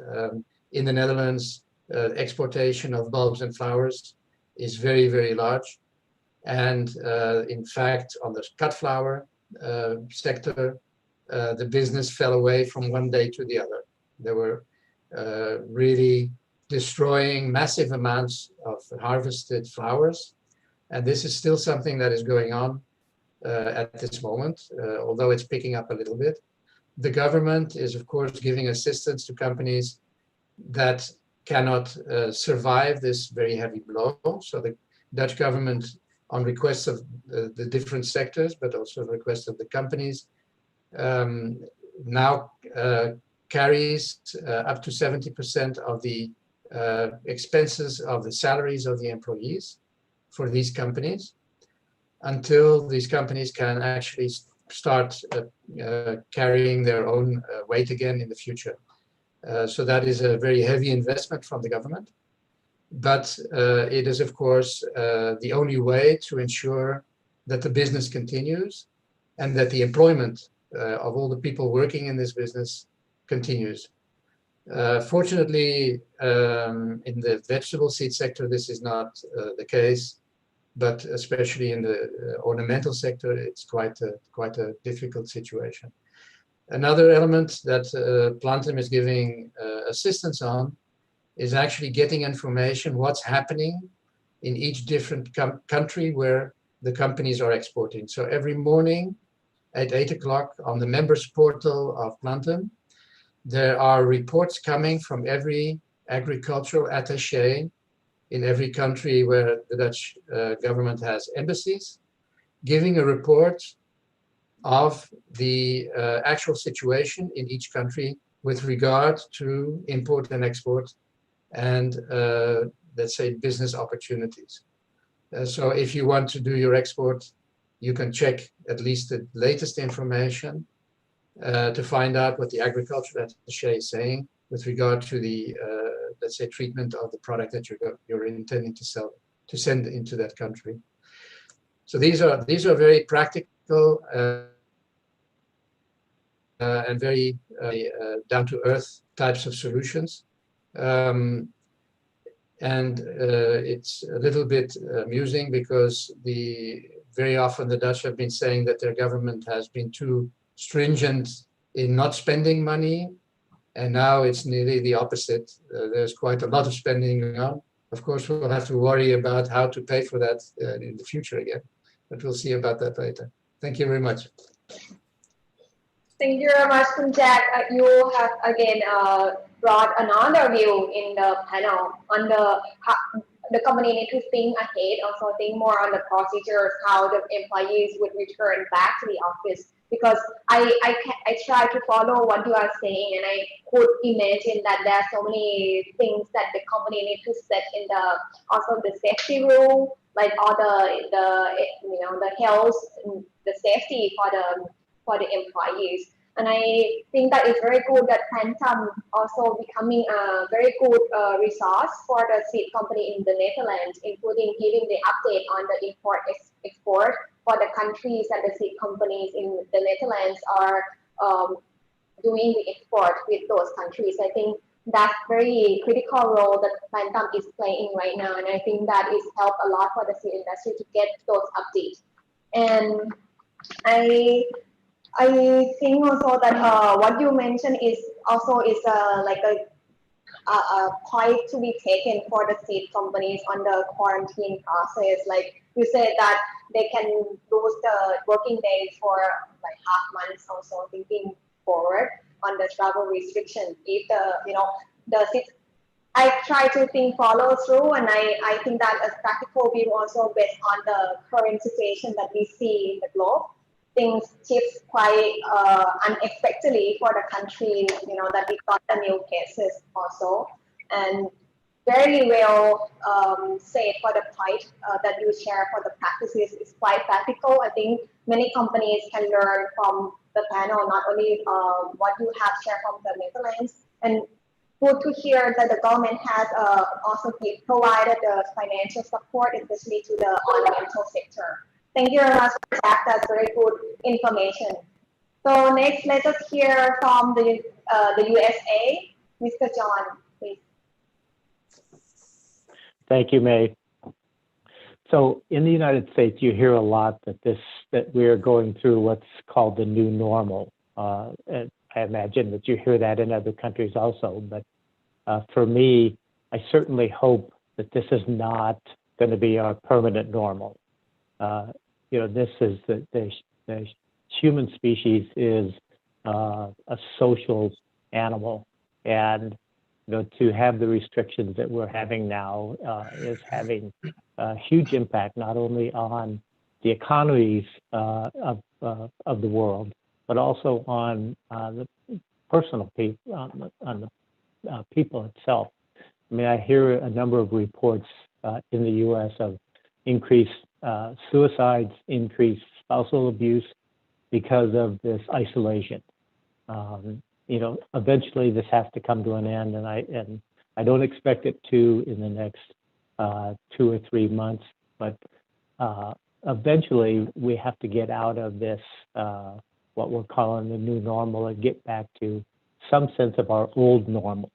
Speaker 9: In the Netherlands, exportation of bulbs and flowers is very, very large. And in fact, on the cut flower sector, the business fell away from one day to the other. They were really destroying massive amounts of harvested flowers. And this is still something that is going on at this moment, although it's picking up a little bit. The government is, of course, giving assistance to companies that cannot survive this very heavy blow. So the Dutch government, on request of the different sectors, but also request of the companies, now carries up to 70% of the expenses of the salaries of the employees for these companies, until these companies can actually start carrying their own weight again in the future. So that is a very heavy investment from the government. But it is, of course, the only way to ensure that the business continues and that the employment of all the people working in this business continues. Fortunately, in the vegetable seed sector, this is not the case, but especially in the ornamental sector, it's quite a difficult situation. Another element that Plantum is giving assistance on is actually getting information what's happening in each different country where the companies are exporting. So every morning at 8 o'clock on the members portal of Plantum, there are reports coming from every agricultural attaché in every country where the Dutch government has embassies, giving a report of the actual situation in each country with regard to import and export and let's say business opportunities. So if you want to do your export, you can check at least the latest information to find out what the agriculture attaché is saying with regard to the let's say treatment of the product that you're intending to send into that country. So these are very practical and very down-to-earth types of solutions. And it's a little bit amusing because very often the Dutch have been saying that their government has been too stringent in not spending money, and now it's nearly the opposite. There's quite a lot of spending going on. Of course, we'll have to worry about how to pay for that in the future again, but we'll see about that later. Thank you very much.
Speaker 1: Thank you very much, Khun Jack. You have again brought another view in the panel on the company need to think ahead, also think more on the procedures, how the employees would return back to the office. Because I try to follow what you are saying, and I could imagine that there are so many things that the company need to set in also the safety rule, like all the health, the safety for the employees. And I think that is very good that Phantom also becoming a very good resource for the seed company in the Netherlands, including giving the update on the import export for the countries that the seed companies in the Netherlands are doing the export with those countries. I think that's very critical role that Phantom is playing right now, and I think that is helped a lot for the seed industry to get those updates. And I think also that what you mentioned is also like a point to be taken for the seed companies on the quarantine process. Like you said that they can lose the working days for like half months also, thinking forward on the travel restriction. If I try to think follow through, and I think that a practical view also based on the current situation that we see in the globe. Things shift quite unexpectedly for the country, that we got the new cases also. And very well said for the point that you share for the practices is quite practical. I think many companies can learn from the panel, not only what you have shared from the Netherlands. And good to hear that the government has also provided the financial support, especially to the ornamental sector. Thank you very much for that. That's very good information. So next, let us hear from the USA. Mr. John, please.
Speaker 10: Thank you, May. So in the United States, you hear a lot that we are going through what's called the new normal. And I imagine that you hear that in other countries also. But for me, I certainly hope that this is not going to be our permanent normal. This is the human species is a social animal, and to have the restrictions that we're having now is having a huge impact not only on the economies of the world, but also on the personal people, on the people itself. I mean, I hear a number of reports in the U.S. of increased suicides, increased spousal abuse because of this isolation. Eventually this has to come to an end, and I don't expect it to in the next 2 or 3 months, but eventually we have to get out of this what we're calling the new normal and get back to some sense of our old normal.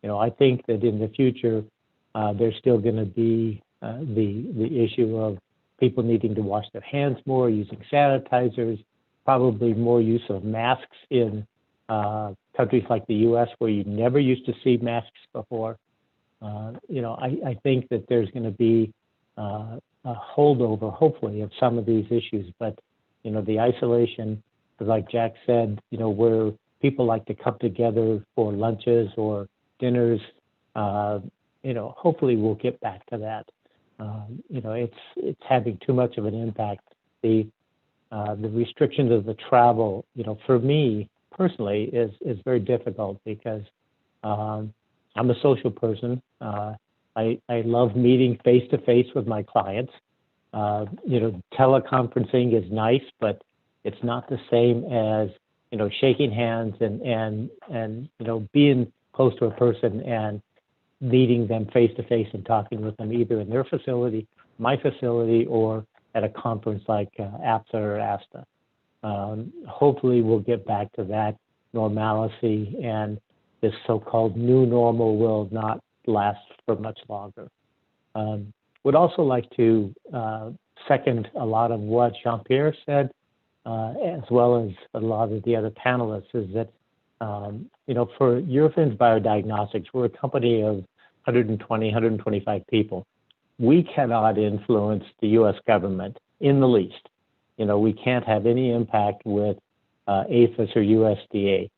Speaker 10: I think that in the future there's still going to be the issue of people needing to wash their hands more, using sanitizers, probably more use of masks in countries like the U.S. where you never used to see masks before. I think that there's going to be a holdover, hopefully, of some of these issues. But, the isolation, like Jack said, where people like to come together for lunches or dinners, hopefully we'll get back to that. It's having too much of an impact. The restrictions of the travel, for me, personally is very difficult because I'm a social person. I love meeting face to face with my clients. Teleconferencing is nice, but it's not the same as shaking hands and being close to a person and meeting them face to face and talking with them either in their facility, my facility, or at a conference like APSA or ASTA. Hopefully we'll get back to that normalcy, and this so-called new normal will not last for much longer. Would also like to second a lot of what Jean-Pierre said, as well as a lot of the other panelists, is that, for Eurofins Biodiagnostics, we're a company of 120, 125 people. We cannot influence the U.S. government in the least. We can't have any impact with APHIS or USDA.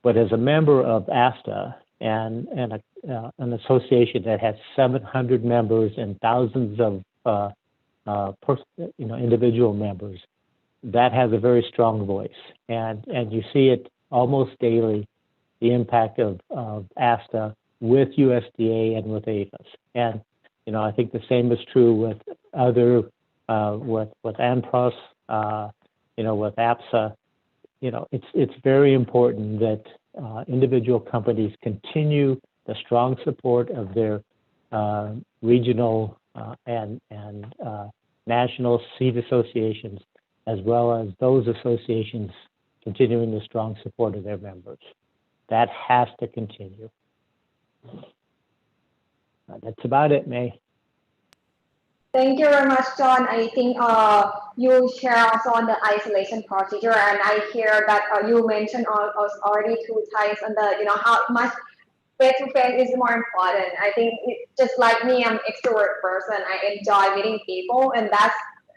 Speaker 10: But as a member of ASTA and an association that has 700 members and thousands of individual members, that has a very strong voice. And you see it almost daily, the impact of ASTA with USDA and with APHIS. And I think the same is true with other, with ANPROS, with APSA. It's very important that individual companies continue the strong support of their regional and national seed associations, as well as those associations continuing the strong support of their members. That has to continue. That's about it, May.
Speaker 1: Thank you very much, John. I think you share also on the isolation procedure, and I hear that you mentioned already 2 times on the, how much face-to-face is more important. I think just like me, I'm an extrovert person. I enjoy meeting people, and that's,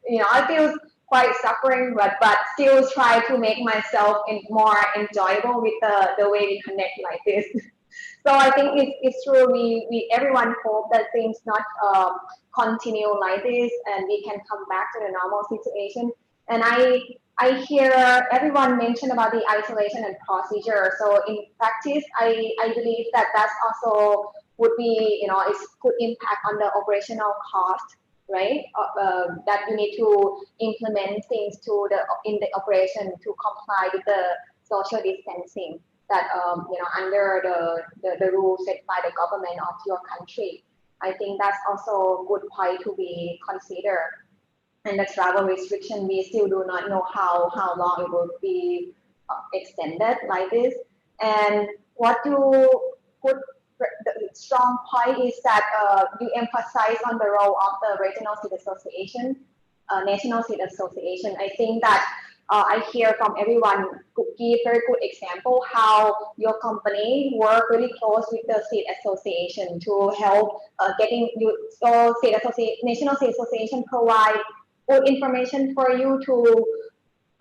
Speaker 1: I feel quite suffering, but still try to make myself more enjoyable with the way we connect like this. So I think it's true. We everyone hope that things not continue like this, and we can come back to the normal situation. And I hear everyone mention about the isolation and procedure. So in practice, I believe that that's also would be, it could impact on the operational cost, right? That you need to implement things in the operation to comply with the social distancing that under the rules set by the government of your country. I think that's also a good point to be considered. And the travel restriction, we still do not know how long it will be extended like this. And what you put the strong point is that you emphasize on the role of the regional seed association, national seed association. I think that I hear from everyone could give very good example how your company work really close with the seed association to help getting you. So national seed association provide good information for you to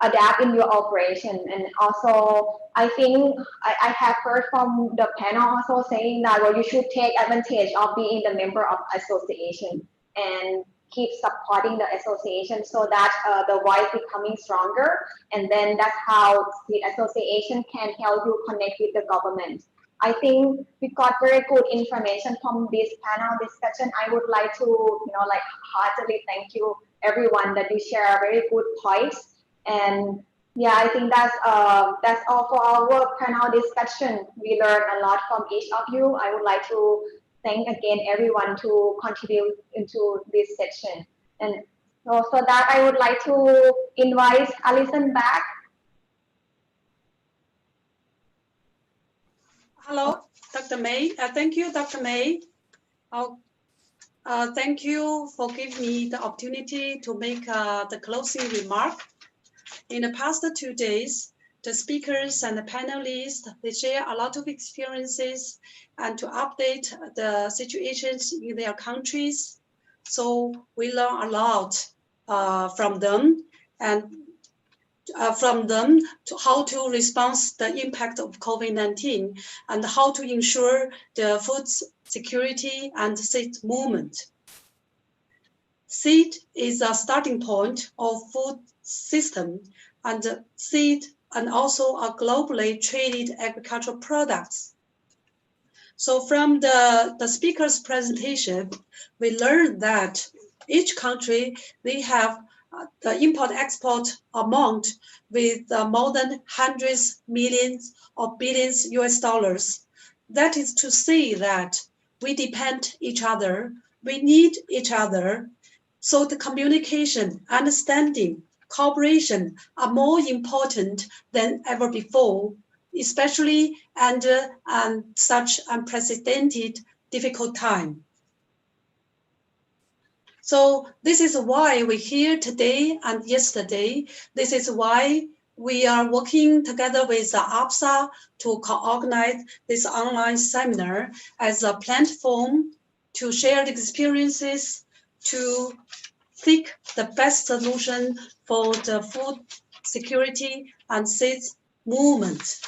Speaker 1: adapt in your operation. And also, I think I have heard from the panel also saying that you should take advantage of being the member of association and keep supporting the association so that the voice becoming stronger. And then that's how the association can help you connect with the government. I think we got very good information from this panel discussion. I would like to, heartily thank you everyone that you share very good points. And yeah, I think that's all for our panel discussion. We learned a lot from each of you. I would like to thank again everyone to contribute into this session. And so for that, I would like to invite Alison back.
Speaker 3: Hello, Dr. May. Thank you, Dr. May. Thank you for giving me the opportunity to make the closing remark. In the past 2 days, the speakers and the panelists, they share a lot of experiences and to update the situations in their countries. So we learn a lot from them and to how to respond to the impact of COVID-19 and how to ensure the food security and seed movement. Seed is a starting point of food system, and seed and also globally traded agricultural products. So from the speaker's presentation, we learned that each country, they have the import-export amount with more than hundreds, millions, or billions US dollars. That is to say that we depend each other, we need each other. So the communication, understanding, cooperation are more important than ever before, especially under such unprecedented difficult time. So this is why we're here today and yesterday. This is why we are working together with APSA to co-organize this online seminar as a platform to share the experiences, to seek the best solution for the food security and seeds movement.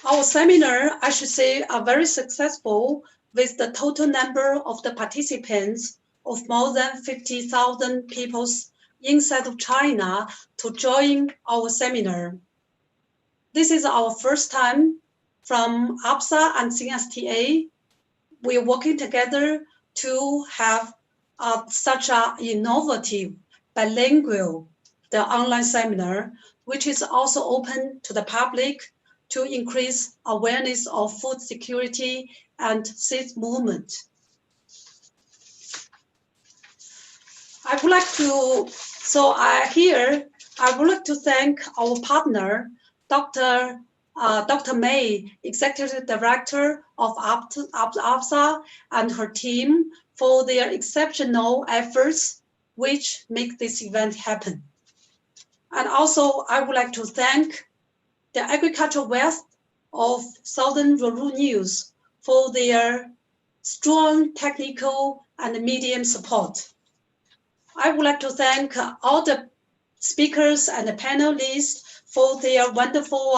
Speaker 3: Our seminar, I should say, are very successful with the total number of the participants of more than 50,000 people inside of China to join our seminar. This is our first time from APSA and CSTA. We're working together to have such an innovative, bilingual, the online seminar, which is also open to the public to increase awareness of food security and seed movement. I would like to, I would like to thank our partner, Dr. May, Executive Director of APSA and her team for their exceptional efforts which make this event happen. And also, I would like to thank the Agricultural West of Southern Rural News for their strong technical and medium support. I would like to thank all the speakers and the panelists for their wonderful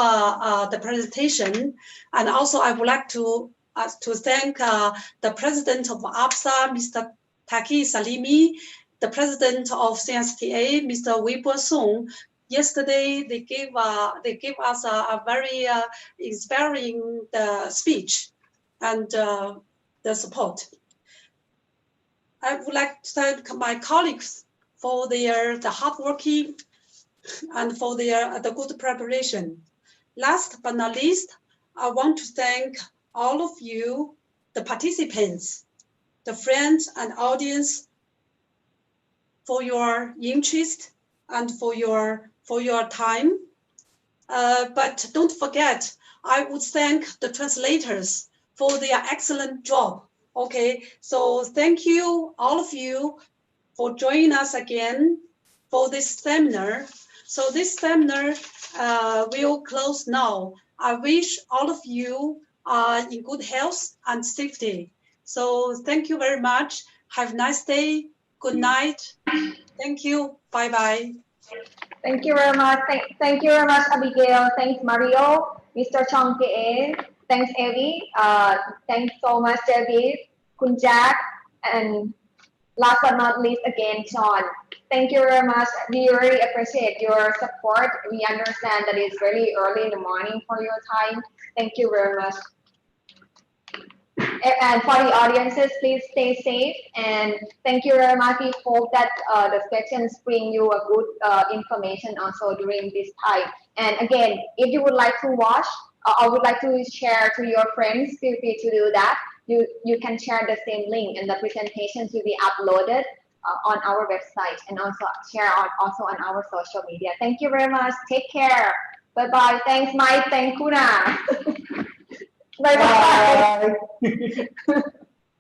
Speaker 3: the presentation. And also I would like to thank the president of APSA, Mr. Taki Salimi, the president of CSTA, Mr. Weibo Song. Yesterday, they gave us a very inspiring speech and the support. I would like to thank my colleagues for the hardworking and for the good preparation. Last but not least, I want to thank all of you, the participants, the friends and audience, for your interest and for your time. But don't forget, I would thank the translators for their excellent job. Okay, so thank you, all of you, for joining us again for this seminar. So this seminar will close now. I wish all of you are in good health and safety. So thank you very much. Have a nice day. Good night. Thank you. Bye-bye.
Speaker 1: Thank you very much. Thank you very much, Abigail. Thanks, Mario. Mr. Chong K.A. Thanks, Evie. Thanks so much, David, Kunjak, and last but not least, again, Sean. Thank you very much. We really appreciate your support. We understand that it's really early in the morning for your time. Thank you very much. And for the audiences, please stay safe. And thank you very much. We hope that the sessions bring you a good information also during this time. And again, if you would like to watch or would like to share to your friends, feel free to do that. You can share the same link, and the presentations will be uploaded on our website and also share also on our social media. Thank you very much. Take care. Bye-bye. Thanks, Mike. Thank Kuna. Bye-bye.